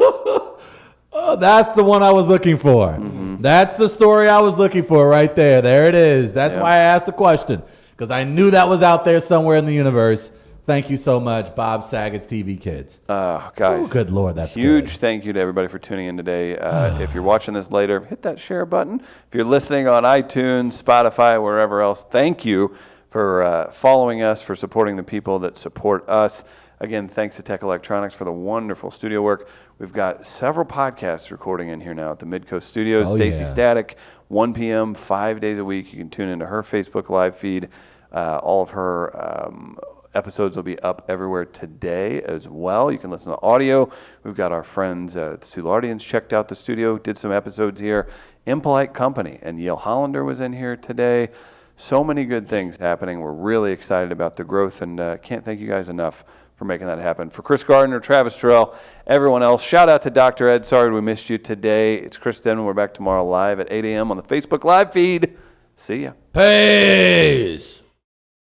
Speaker 2: Oh, that's the one I was looking for.
Speaker 1: Mm-hmm.
Speaker 2: That's the story I was looking for right there. There it is. That's why I asked the question, because I knew that was out there somewhere in the universe. Thank you so much, Bob Saget's TV Kids.
Speaker 1: Guys.
Speaker 2: Oh, good Lord, that's
Speaker 1: huge thank you to everybody for tuning in today. If you're watching this later, hit that share button. If you're listening on iTunes, Spotify, wherever else, thank you for following us, for supporting the people that support us. Again, thanks to Tech Electronics for the wonderful studio work. We've got several podcasts recording in here now at the Midcoast Studios.
Speaker 2: Oh,
Speaker 1: Stacey
Speaker 2: yeah.
Speaker 1: Static, 1 p.m., 5 days a week. You can tune into her Facebook live feed. All of her episodes will be up everywhere today as well. You can listen to audio. We've got our friends at Soulardians checked out the studio, did some episodes here. Impolite Company and Yale Hollander was in here today. So many good things happening. We're really excited about the growth and can't thank you guys enough for making that happen. For Chris Gardner, Travis Terrell, everyone else, shout out to Dr. Ed. Sorry we missed you today. It's Chris Denman. We're back tomorrow live at 8 a.m. on the Facebook live feed. See ya.
Speaker 2: Peace.